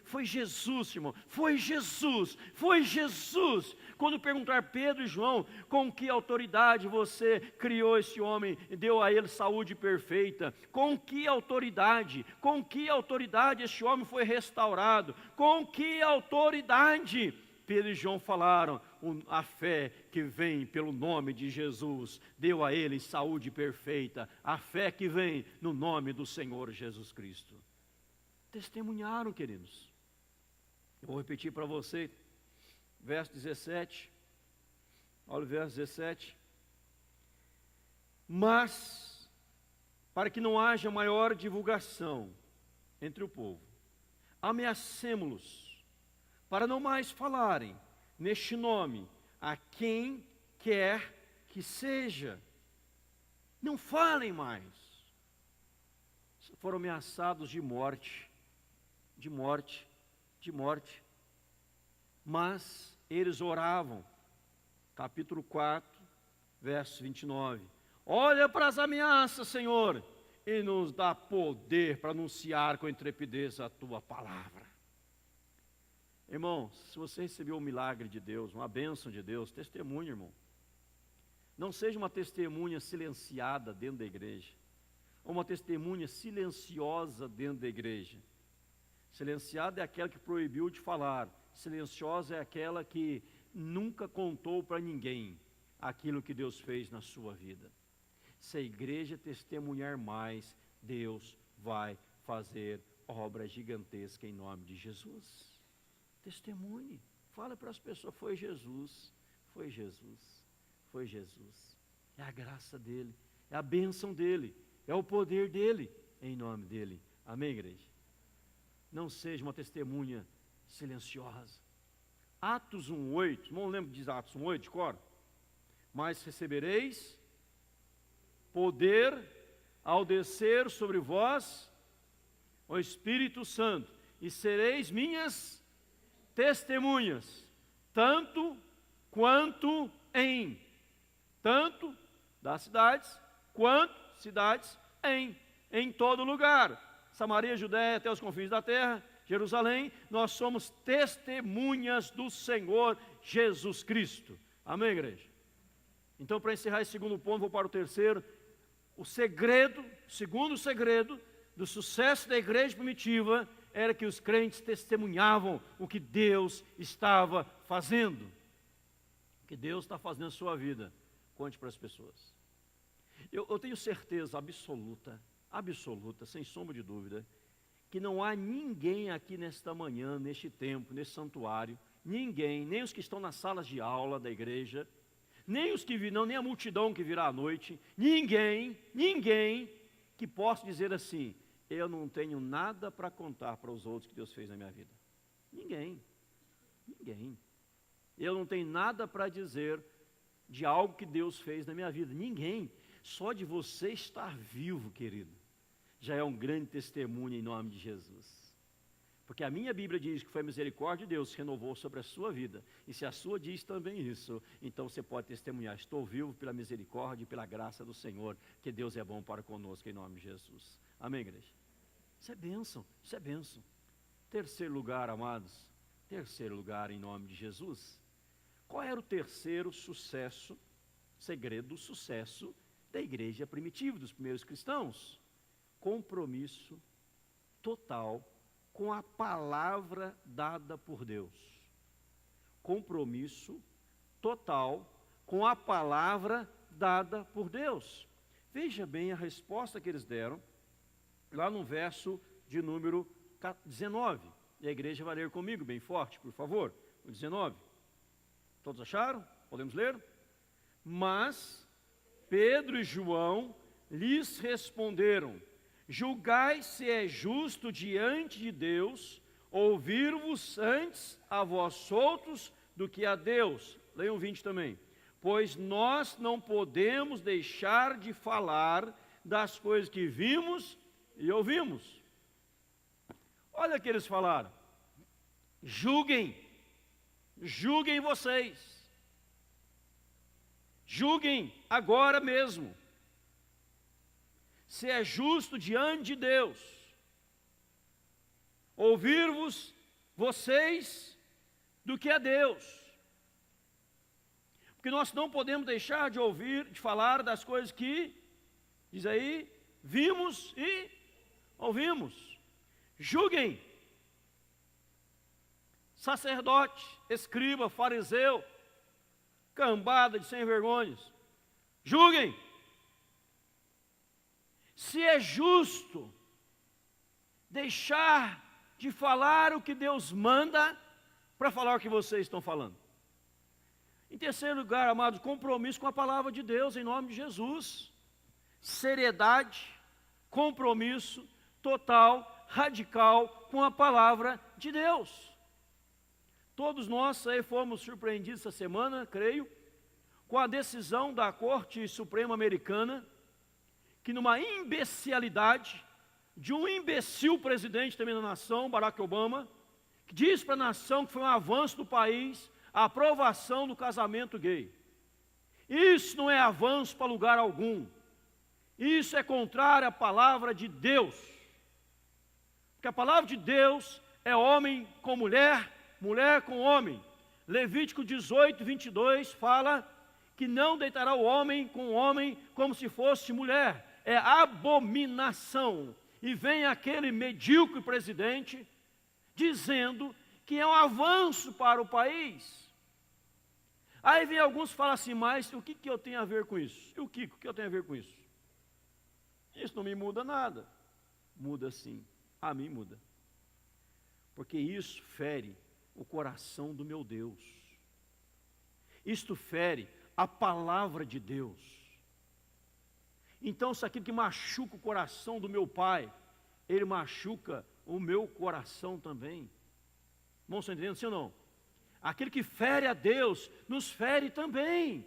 Foi Jesus, irmão. Foi Jesus. Foi Jesus. Quando perguntar Pedro e João, com que autoridade você criou esse homem e deu a ele saúde perfeita? Com que autoridade? Com que autoridade esse homem foi restaurado? Com que autoridade? Pedro e João falaram, a fé que vem pelo nome de Jesus deu a eles saúde perfeita, a fé que vem no nome do Senhor Jesus Cristo. Testemunharam, queridos. Eu vou repetir para você, verso 17, olha o verso 17. Mas, para que não haja maior divulgação entre o povo, ameacemo-los, para não mais falarem neste nome a quem quer que seja. Não falem mais. Foram ameaçados de morte, de morte, de morte. Mas eles oravam. Capítulo 4, verso 29. Olha para as ameaças, Senhor, e nos dá poder para anunciar com intrepidez a Tua palavra. Irmão, se você recebeu um milagre de Deus, uma bênção de Deus, testemunhe, irmão. Não seja uma testemunha silenciada dentro da igreja, ou uma testemunha silenciosa dentro da igreja. Silenciada é aquela que proibiu de falar, silenciosa é aquela que nunca contou para ninguém aquilo que Deus fez na sua vida. Se a igreja testemunhar mais, Deus vai fazer obra gigantesca em nome de Jesus. Testemunhe, fala para as pessoas, foi Jesus, foi Jesus, foi Jesus. É a graça dele, é a bênção dele, é o poder dele, em nome dele. Amém, igreja? Não seja uma testemunha silenciosa. Atos 1:8, não lembro de Atos 1:8 de cor? Mas recebereis poder ao descer sobre vós o Espírito Santo, e sereis minhas testemunhas, tanto das cidades, quanto cidades em todo lugar. Samaria, Judéia, até os confins da terra, Jerusalém, nós somos testemunhas do Senhor Jesus Cristo. Amém, igreja? Então, para encerrar esse segundo ponto, vou para o terceiro. O segundo segredo do sucesso da igreja primitiva era que os crentes testemunhavam o que Deus estava fazendo. O que Deus está fazendo na sua vida. Conte para as pessoas. Eu tenho certeza absoluta, sem sombra de dúvida, que não há ninguém aqui nesta manhã, neste templo, nesse santuário, ninguém, nem os que estão nas salas de aula da igreja, nem os que virão, nem a multidão que virá à noite, ninguém que possa dizer assim, eu não tenho nada para contar para os outros que Deus fez na minha vida. Ninguém. Eu não tenho nada para dizer de algo que Deus fez na minha vida. Ninguém. Só de você estar vivo, querido, já é um grande testemunho em nome de Jesus. Porque a minha Bíblia diz que foi a misericórdia de Deus que renovou sobre a sua vida. E se a sua diz também isso, então você pode testemunhar, estou vivo pela misericórdia e pela graça do Senhor, que Deus é bom para conosco em nome de Jesus. Amém, igreja? Isso é bênção, isso é bênção. Terceiro lugar, amados, terceiro lugar em nome de Jesus. Qual era o terceiro segredo do sucesso da igreja primitiva, dos primeiros cristãos? Compromisso total com a palavra dada por Deus. Compromisso total com a palavra dada por Deus. Veja bem a resposta que eles deram, lá no verso de número 19. E a igreja vai ler comigo, bem forte, por favor. O 19. Todos acharam? Podemos ler? Mas Pedro e João lhes responderam, julgai se é justo diante de Deus ouvir-vos antes a vós outros do que a Deus. Leiam 20 também. Pois nós não podemos deixar de falar das coisas que vimos e ouvimos. Olha o que eles falaram. Julguem vocês. Julguem agora mesmo. Se é justo diante de Deus ouvir-vos vocês do que a Deus. Porque nós não podemos deixar de falar das coisas que, diz aí, vimos e ouvimos. Julguem. Sacerdote, escriba, fariseu, cambada de sem vergonhas. Julguem. Se é justo deixar de falar o que Deus manda para falar o que vocês estão falando. Em terceiro lugar, amados, compromisso com a palavra de Deus em nome de Jesus. Seriedade, compromisso total, radical com a palavra de Deus. Todos nós aí fomos surpreendidos essa semana, creio, com a decisão da Corte Suprema Americana, que numa imbecilidade de um imbecil presidente também da nação, Barack Obama, que diz para a nação que foi um avanço do país a aprovação do casamento gay. Isso não é avanço para lugar algum. Isso é contrário à palavra de Deus. Porque a palavra de Deus é homem com mulher, mulher com homem. Levítico 18, 22 fala que não deitará o homem com o homem como se fosse mulher. É abominação. E vem aquele medíocre presidente dizendo que é um avanço para o país. Aí vem alguns e falam assim, mas o que eu tenho a ver com isso? E o que eu tenho a ver com isso? Isso não me muda nada. Muda sim, a mim muda. Porque isso fere o coração do meu Deus. Isto fere a palavra de Deus. Então, se aquilo que machuca o coração do meu pai, ele machuca o meu coração também. Irmãos, estão entendendo, sim ou não? Aquilo que fere a Deus, nos fere também.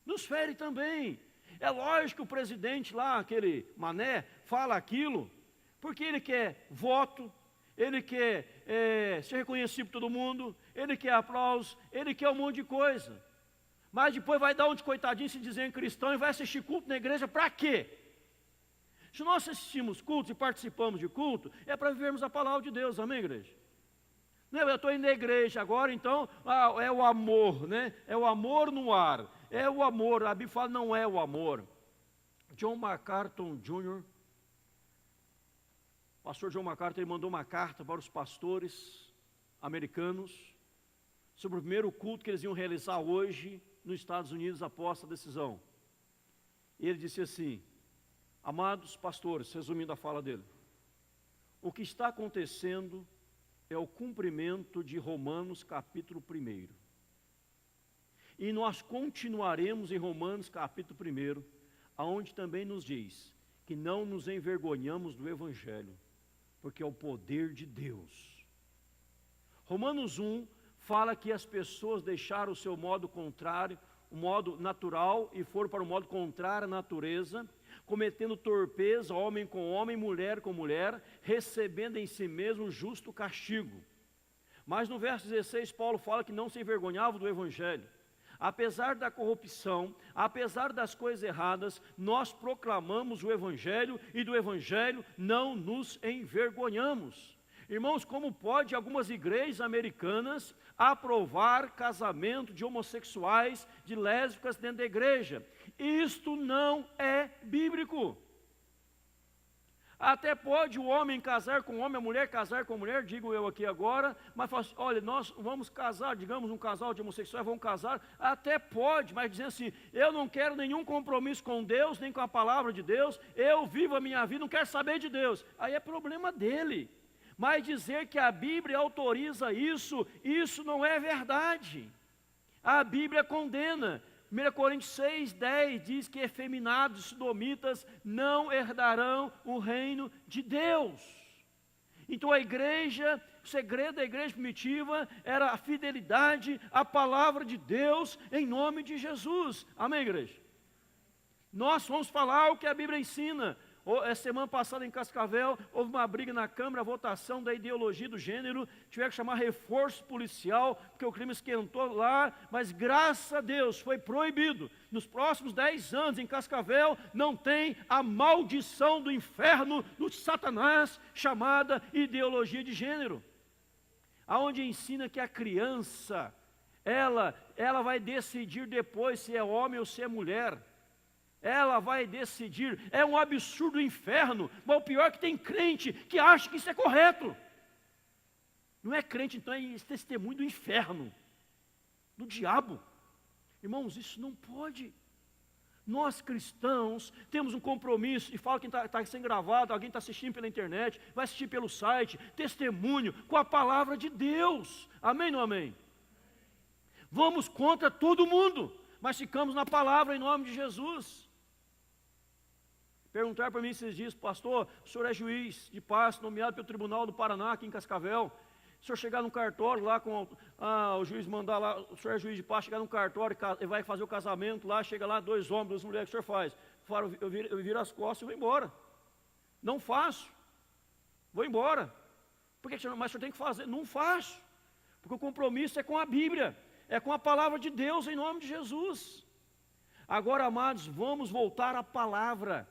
Nos fere também. É lógico que o presidente lá, aquele mané, fala aquilo, porque ele quer voto, ele quer ser reconhecido por todo mundo, ele quer aplausos, ele quer um monte de coisa. Mas depois vai dar um de coitadinho se dizendo cristão e vai assistir culto na igreja para quê? Se nós assistimos cultos e participamos de culto, é para vivermos a palavra de Deus, amém, igreja? Não, eu estou indo na igreja agora, então é o amor, né? É o amor no ar, é o amor, a Bíblia fala não é o amor. John MacArthur Jr., pastor John MacArthur, ele mandou uma carta para os pastores americanos sobre o primeiro culto que eles iam realizar hoje nos Estados Unidos após a decisão. E ele disse assim, amados pastores, resumindo a fala dele, o que está acontecendo é o cumprimento de Romanos capítulo 1. E nós continuaremos em Romanos capítulo 1, aonde também nos diz que não nos envergonhamos do Evangelho, porque é o poder de Deus. Romanos 1 fala que as pessoas deixaram o seu modo contrário, o modo natural, e foram para o modo contrário à natureza, cometendo torpeza, homem com homem, mulher com mulher, recebendo em si mesmo um justo castigo. Mas no verso 16, Paulo fala que não se envergonhava do Evangelho. Apesar da corrupção, apesar das coisas erradas, nós proclamamos o Evangelho e do Evangelho não nos envergonhamos. Irmãos, como pode algumas igrejas americanas aprovar casamento de homossexuais, de lésbicas dentro da igreja? Isto não é bíblico. Até pode o homem casar com o homem, a mulher casar com a mulher, digo eu aqui agora, mas fala assim, olha, nós vamos casar, digamos um casal de homossexuais vão casar, até pode, mas dizendo assim, eu não quero nenhum compromisso com Deus, nem com a palavra de Deus, eu vivo a minha vida, não quero saber de Deus, aí é problema dele. Mas dizer que a Bíblia autoriza isso, isso não é verdade. A Bíblia condena. 1 Coríntios 6, 10 diz que efeminados e sodomitas não herdarão o reino de Deus. Então a igreja, o segredo da igreja primitiva era a fidelidade à palavra de Deus em nome de Jesus. Amém, igreja? Nós vamos falar o que a Bíblia ensina. Semana passada em Cascavel, houve uma briga na Câmara, a votação da ideologia do gênero, tiveram que chamar reforço policial, porque o clima esquentou lá, mas graças a Deus foi proibido. Nos próximos 10 anos em Cascavel, não tem a maldição do inferno, do Satanás, chamada ideologia de gênero. Aonde ensina que a criança, ela vai decidir depois se é homem ou se é mulher. Ela vai decidir, é um absurdo o inferno, mas o pior é que tem crente que acha que isso é correto. Não é crente, então é testemunho do inferno, do diabo. Irmãos, isso não pode. Nós cristãos temos um compromisso, e fala que está sendo gravado, alguém está assistindo pela internet, vai assistir pelo site, testemunho com a palavra de Deus. Amém ou não amém? Vamos contra todo mundo, mas ficamos na palavra em nome de Jesus. Perguntaram para mim esses dias, pastor, o senhor é juiz de paz, nomeado pelo Tribunal do Paraná, aqui em Cascavel. Se o senhor chegar no cartório lá, o juiz mandar lá, o senhor é juiz de paz, chegar no cartório, ele vai fazer o casamento lá, chega lá, 2 homens, 2 mulheres, o que o senhor faz? Eu viro as costas e vou embora. Não faço. Vou embora. Por que o senhor, mas o senhor tem que fazer? Não faço. Porque o compromisso é com a Bíblia, é com a palavra de Deus em nome de Jesus. Agora, amados, vamos voltar à palavra.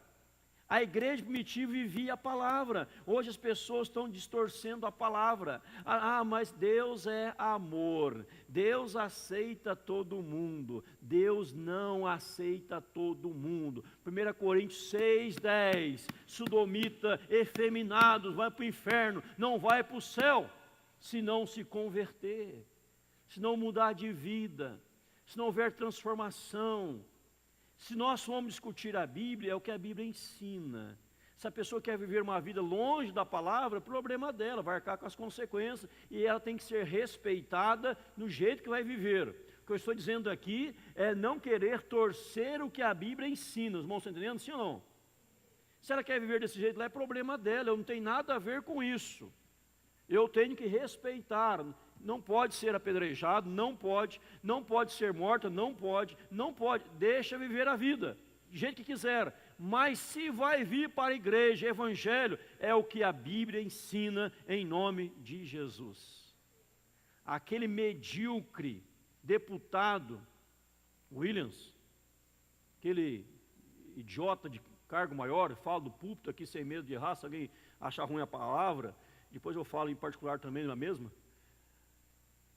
A igreja primitiva vivia a palavra. Hoje as pessoas estão distorcendo a palavra. Mas Deus é amor. Deus aceita todo mundo. Deus não aceita todo mundo. 1 Coríntios 6:10. Sodomita, efeminados, vai para o inferno, não vai para o céu, se não se converter, se não mudar de vida, se não houver transformação. Se nós formos discutir a Bíblia, é o que a Bíblia ensina. Se a pessoa quer viver uma vida longe da palavra, problema dela, vai arcar com as consequências, e ela tem que ser respeitada no jeito que vai viver. O que eu estou dizendo aqui é não querer torcer o que a Bíblia ensina. Os irmãos estão entendendo, sim ou não? Se ela quer viver desse jeito, lá é problema dela, eu não tenho nada a ver com isso. Eu tenho que respeitar. Não pode ser apedrejado, não pode ser morta, não pode, deixa viver a vida, do jeito que quiser, mas se vai vir para a igreja, evangelho, é o que a Bíblia ensina em nome de Jesus. Aquele medíocre deputado, Williams, aquele idiota de cargo maior, fala do púlpito aqui sem medo de errar, se alguém achar ruim a palavra, depois eu falo em particular também na mesma.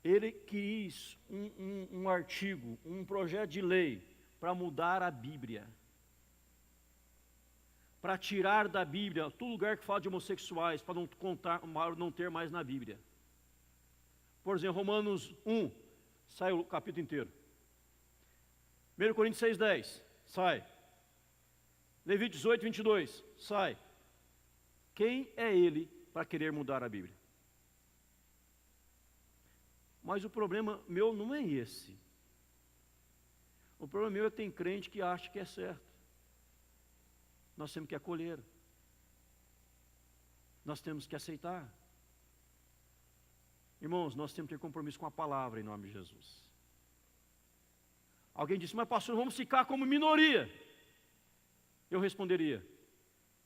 Ele quis um artigo, um projeto de lei para mudar a Bíblia, para tirar da Bíblia todo lugar que fala de homossexuais, para não ter mais na Bíblia. Por exemplo, Romanos 1, sai o capítulo inteiro. 1 Coríntios 6:10, sai. Levíticos 18:22, sai. Quem é ele para querer mudar a Bíblia? Mas o problema meu não é esse. O problema meu é que tem crente que acha que é certo. Nós temos que acolher. Nós temos que aceitar. Irmãos, nós temos que ter compromisso com a palavra em nome de Jesus. Alguém disse, mas pastor, vamos ficar como minoria. Eu responderia,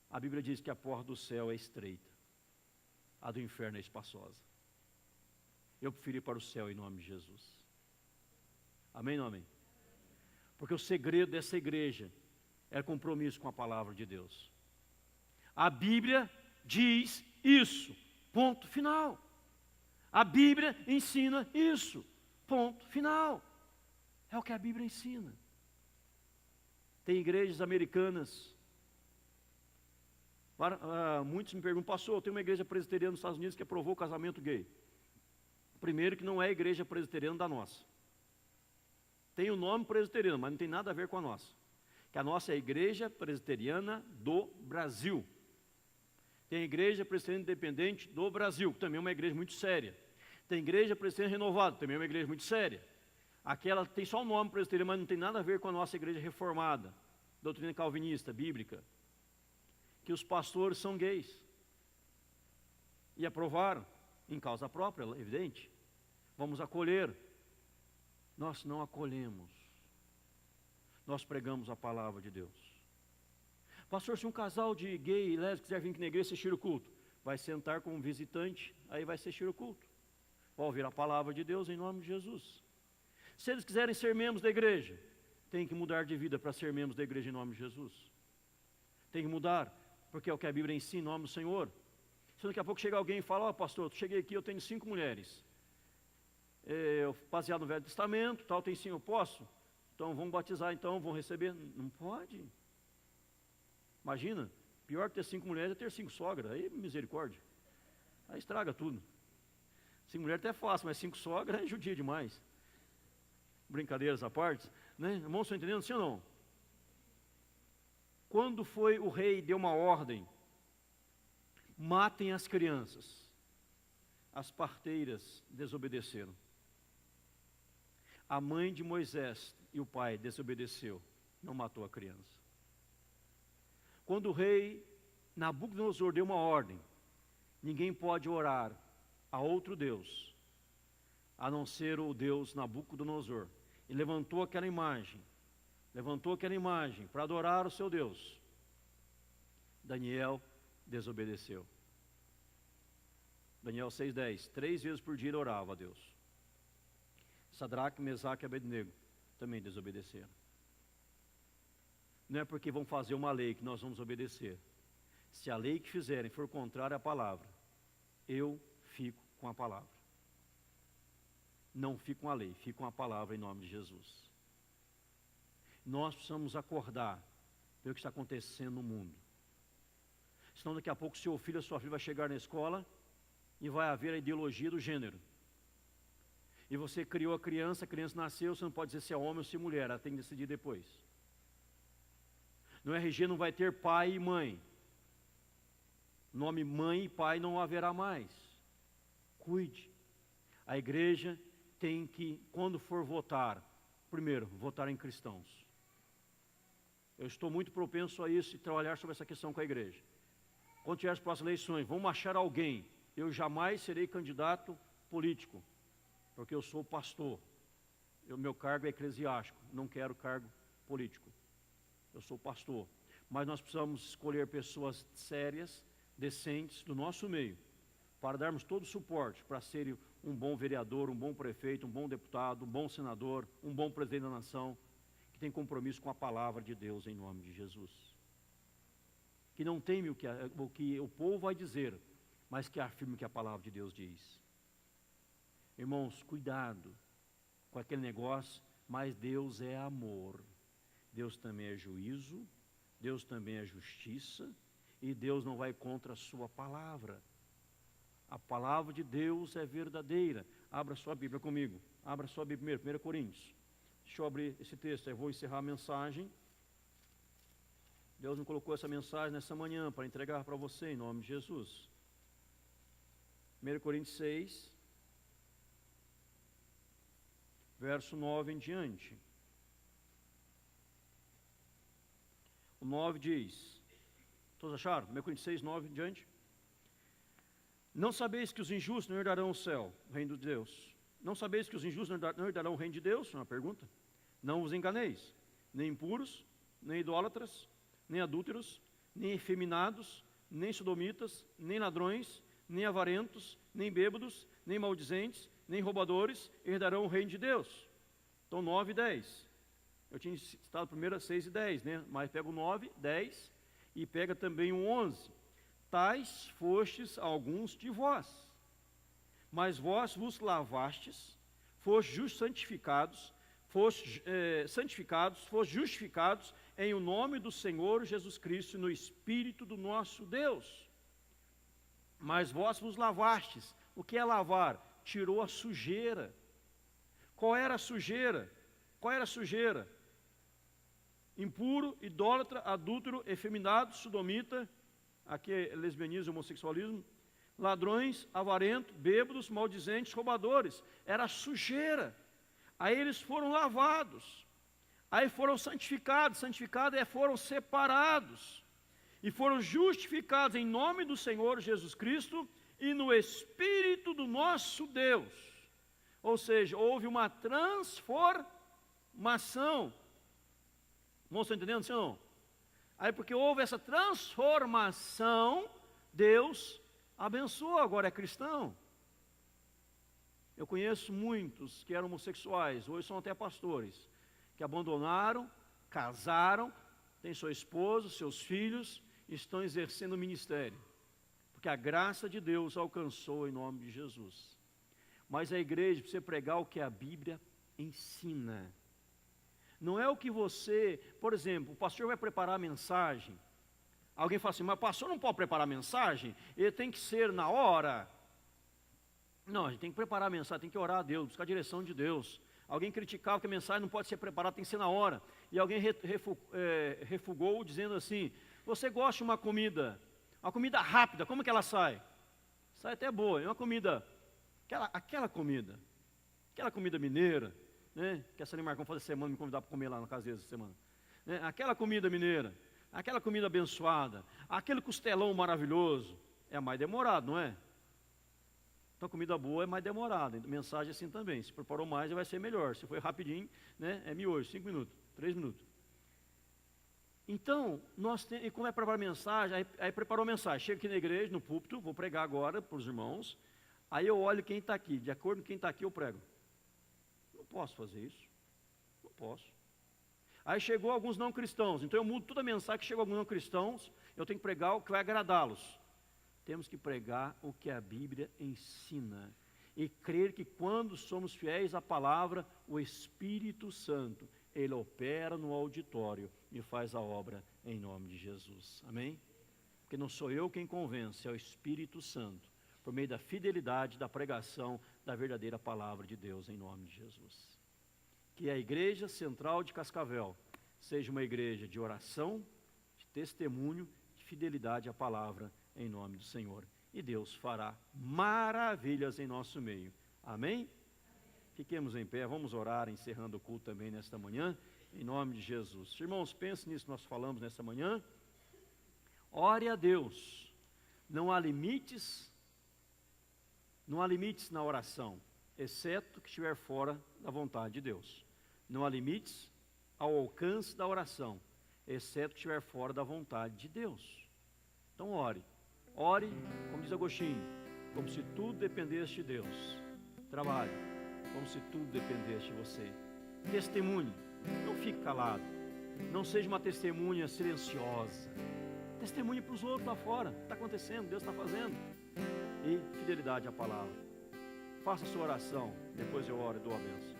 a Bíblia diz que a porta do céu é estreita, a do inferno é espaçosa. Eu prefiro ir para o céu em nome de Jesus. Amém ou não amém? Porque o segredo dessa igreja é compromisso com a palavra de Deus. A Bíblia diz isso, ponto final. A Bíblia ensina isso, ponto final. É o que a Bíblia ensina. Tem igrejas americanas, muitos me perguntam, pastor, tem uma igreja presbiteriana nos Estados Unidos que aprovou o casamento gay. Primeiro que não é a igreja presbiteriana da nossa. Tem o nome presbiteriano, mas não tem nada a ver com a nossa. Que a nossa é a igreja presbiteriana do Brasil. Tem a igreja presbiteriana independente do Brasil, que também é uma igreja muito séria. Tem a igreja presbiteriana renovada, também é uma igreja muito séria. Aquela tem só o nome presbiteriano, mas não tem nada a ver com a nossa igreja reformada, doutrina calvinista, bíblica. Que os pastores são gays. E aprovaram, em causa própria, evidente. Vamos acolher. Nós não acolhemos. Nós pregamos a palavra de Deus. Pastor, se um casal de gay e lésbico quiser vir aqui na igreja assistir o culto, vai sentar como visitante, aí vai assistir o culto. Vai ouvir a palavra de Deus em nome de Jesus. Se eles quiserem ser membros da igreja, tem que mudar de vida para ser membros da igreja em nome de Jesus. Tem que mudar, porque é o que a Bíblia ensina em nome do Senhor. Se daqui a pouco chega alguém e fala, pastor, eu cheguei aqui, eu tenho 5 mulheres. Baseado no Velho Testamento, tal, tem 5, eu posso? Então vamos batizar, então, vão receber. Não pode. Imagina, pior que ter 5 mulheres é ter 5 sogras, aí misericórdia. Aí estraga tudo. 5 mulheres até é fácil, mas 5 sogras é judia demais. Brincadeiras à parte, né? Irmãos, estão entendendo, sim ou não? Quando foi o rei deu uma ordem, matem as crianças, as parteiras desobedeceram. A mãe de Moisés e o pai desobedeceu, não matou a criança. Quando o rei Nabucodonosor deu uma ordem, ninguém pode orar a outro Deus, a não ser o Deus Nabucodonosor. E levantou aquela imagem para adorar o seu Deus. Daniel desobedeceu. Daniel 6:10, 3 vezes por dia ele orava a Deus. Sadraque, Mesaque e Abednego também desobedeceram. não é porque vão fazer uma lei que nós vamos obedecer. Se a lei que fizerem for contrária à palavra, eu fico com a palavra. Não fico com a lei, fico com a palavra em nome de Jesus. Nós precisamos acordar pelo que está acontecendo no mundo. Senão daqui a pouco seu filho ou sua filha vai chegar na escola e vai haver a ideologia do gênero. E você criou a criança nasceu, você não pode dizer se é homem ou se é mulher, ela tem que decidir depois. No RG não vai ter pai e mãe. Nome mãe e pai não haverá mais. Cuide. A igreja tem que, quando for votar, primeiro, votar em cristãos. Eu estou muito propenso a isso e trabalhar sobre essa questão com a igreja. Quando tiver as próximas eleições, vamos achar alguém. Eu jamais serei candidato político, porque eu sou pastor. Meu cargo é eclesiástico, não quero cargo político. Eu sou pastor. Mas nós precisamos escolher pessoas sérias, decentes do nosso meio, para darmos todo o suporte para ser um bom vereador, um bom prefeito, um bom deputado, um bom senador, um bom presidente da nação, que tem compromisso com a palavra de Deus em nome de Jesus. Que não teme o que o povo vai dizer, mas que afirme o que a palavra de Deus diz. Irmãos, cuidado com aquele negócio, mas Deus é amor. Deus também é juízo, Deus também é justiça, e Deus não vai contra a sua palavra. A palavra de Deus é verdadeira. Abra sua Bíblia comigo. Abra sua Bíblia primeiro, 1 Coríntios. Deixa eu abrir esse texto, eu vou encerrar a mensagem. Deus me colocou essa mensagem nessa manhã para entregar para você em nome de Jesus. 1 Coríntios 6, verso 9 em diante. O 9 diz, todos acharam? 1 Coríntios 6, 9 em diante. Não sabeis que os injustos não herdarão o céu, o reino de Deus? Não sabeis que os injustos não herdarão o reino de Deus? É uma pergunta. Não vos enganeis, nem impuros, nem idólatras, nem adúlteros, nem efeminados, nem sodomitas, nem ladrões, nem avarentos, nem bêbados, nem maldizentes, nem roubadores herdarão o reino de Deus. Então 9 e 10. Eu tinha citado primeiro 6 e 10, né? Mas pega o 9, 10 e pega também o 11. Tais fostes alguns de vós, mas vós vos lavastes, fostes santificados, fostes justificados em o nome do Senhor Jesus Cristo e no Espírito do nosso Deus. Mas vós vos lavastes. O que é lavar? Tirou a sujeira. Qual era a sujeira? Qual era a sujeira? Impuro, idólatra, adúltero, efeminado, sodomita, aqui é lesbianismo, homossexualismo, ladrões, avarento, bêbados, maldizentes, roubadores. Era sujeira. Aí eles foram lavados. Aí foram santificados. Santificados foram separados. E foram justificados em nome do Senhor Jesus Cristo e no Espírito do nosso Deus. Ou seja, houve uma transformação. Não estão entendendo, senhor? Aí porque houve essa transformação, Deus abençoou, agora é cristão. Eu conheço muitos que eram homossexuais, hoje são até pastores, que abandonaram, casaram, têm sua esposa, seus filhos, e estão exercendo o ministério. Porque a graça de Deus alcançou em nome de Jesus. Mas a igreja precisa pregar o que a Bíblia ensina. Não é o que você, por exemplo, o pastor vai preparar a mensagem. Alguém fala assim, mas o pastor não pode preparar a mensagem? Ele tem que ser na hora. Não, a gente tem que preparar a mensagem, tem que orar a Deus, buscar a direção de Deus. Alguém criticava que a mensagem não pode ser preparada, tem que ser na hora. E alguém refugou dizendo assim, você gosta de uma comida rápida, como que ela sai? Sai até boa, é uma comida, aquela comida mineira, né? Que a Sônia Marcão faz essa semana me convidar para comer lá na casa deles essa semana. Né? Aquela comida mineira, aquela comida abençoada, aquele costelão maravilhoso, é mais demorado, não é? Então comida boa é mais demorada, mensagem assim também, se preparou mais vai ser melhor, se foi rapidinho, né? É miojo, 5 minutos, 3 minutos. Então, e como é preparar a mensagem, aí preparou a mensagem, chego aqui na igreja, no púlpito, vou pregar agora para os irmãos, aí eu olho quem está aqui, de acordo com quem está aqui eu prego. Não posso fazer isso, não posso. Aí chegou alguns não cristãos, então eu mudo toda a mensagem que chegou a alguns não cristãos, eu tenho que pregar o que vai agradá-los. Temos que pregar o que a Bíblia ensina e crer que quando somos fiéis à palavra, o Espírito Santo, ele opera no auditório e faz a obra em nome de Jesus. Amém? Porque não sou eu quem convence, é o Espírito Santo, por meio da fidelidade, da pregação da verdadeira palavra de Deus em nome de Jesus. Que a Igreja Central de Cascavel seja uma igreja de oração, de testemunho, de fidelidade à palavra em nome do Senhor. E Deus fará maravilhas em nosso meio. Amém? Fiquemos em pé, vamos orar, encerrando o culto também nesta manhã, em nome de Jesus. Irmãos, pensem nisso que nós falamos nesta manhã. Ore a Deus. Não há limites na oração, exceto que estiver fora da vontade de Deus. Não há limites ao alcance da oração, exceto que estiver fora da vontade de Deus. Então ore, como diz Agostinho, como se tudo dependesse de Deus. Trabalhe, como se tudo dependesse de você. Testemunhe, não fique calado, não seja uma testemunha silenciosa. Testemunhe para os outros lá fora, está acontecendo, Deus está fazendo. E fidelidade à palavra. Faça a sua oração, depois eu oro e dou a bênção.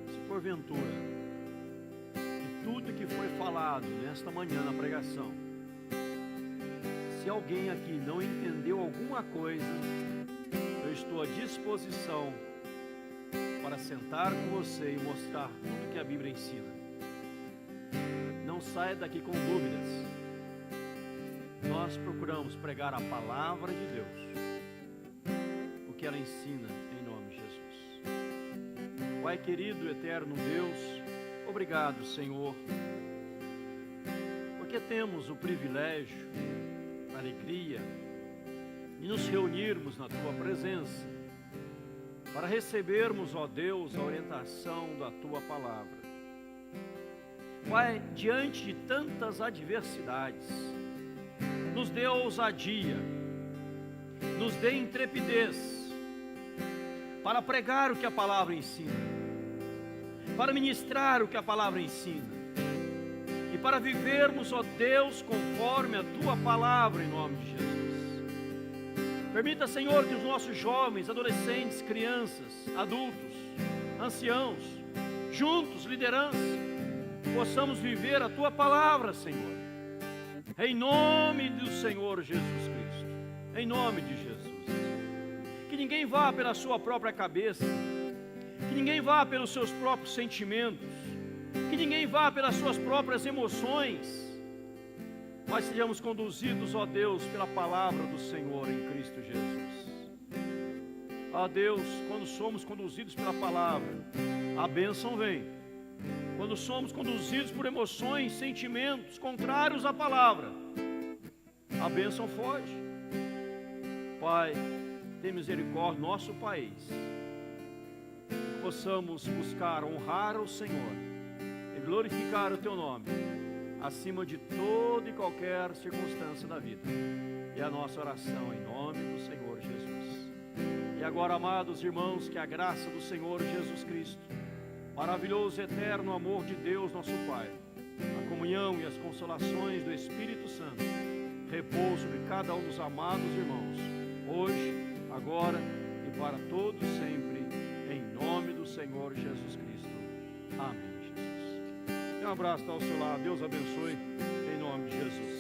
Se porventura, de tudo que foi falado nesta manhã na pregação, se alguém aqui não entendeu alguma coisa, eu estou à disposição para sentar com você e mostrar tudo que a Bíblia ensina. Não saia daqui com dúvidas. Nós procuramos pregar a palavra de Deus, o que ela ensina em nome de Jesus. Pai querido, eterno Deus, obrigado, Senhor, porque temos o privilégio, a alegria de nos reunirmos na Tua presença, para recebermos, ó Deus, a orientação da Tua palavra. Pai, diante de tantas adversidades, nos dê ousadia, nos dê intrepidez, para pregar o que a palavra ensina, para ministrar o que a palavra ensina, e para vivermos, ó Deus, conforme a Tua palavra, em nome de Jesus. Permita, Senhor, que os nossos jovens, adolescentes, crianças, adultos, anciãos, juntos, liderança, possamos viver a Tua palavra, Senhor, em nome do Senhor Jesus Cristo, em nome de Jesus. Que ninguém vá pela sua própria cabeça, que ninguém vá pelos seus próprios sentimentos, que ninguém vá pelas suas próprias emoções, mas sejamos conduzidos, ó Deus, pela palavra do Senhor em Cristo Jesus. Ó Deus, quando somos conduzidos pela palavra, a bênção vem. Quando somos conduzidos por emoções, sentimentos contrários à palavra, a bênção foge. Pai, tem misericórdia do nosso país, que possamos buscar honrar o Senhor e glorificar o Teu nome, acima de toda e qualquer circunstância da vida. E a nossa oração em nome do Senhor Jesus. E agora, amados irmãos, que a graça do Senhor Jesus Cristo, maravilhoso e eterno amor de Deus nosso Pai, a comunhão e as consolações do Espírito Santo, repouso sobre cada um dos amados irmãos, hoje, agora e para todos sempre, em nome do Senhor Jesus Cristo. Amém. Um abraço ao seu lado, Deus abençoe, em nome de Jesus.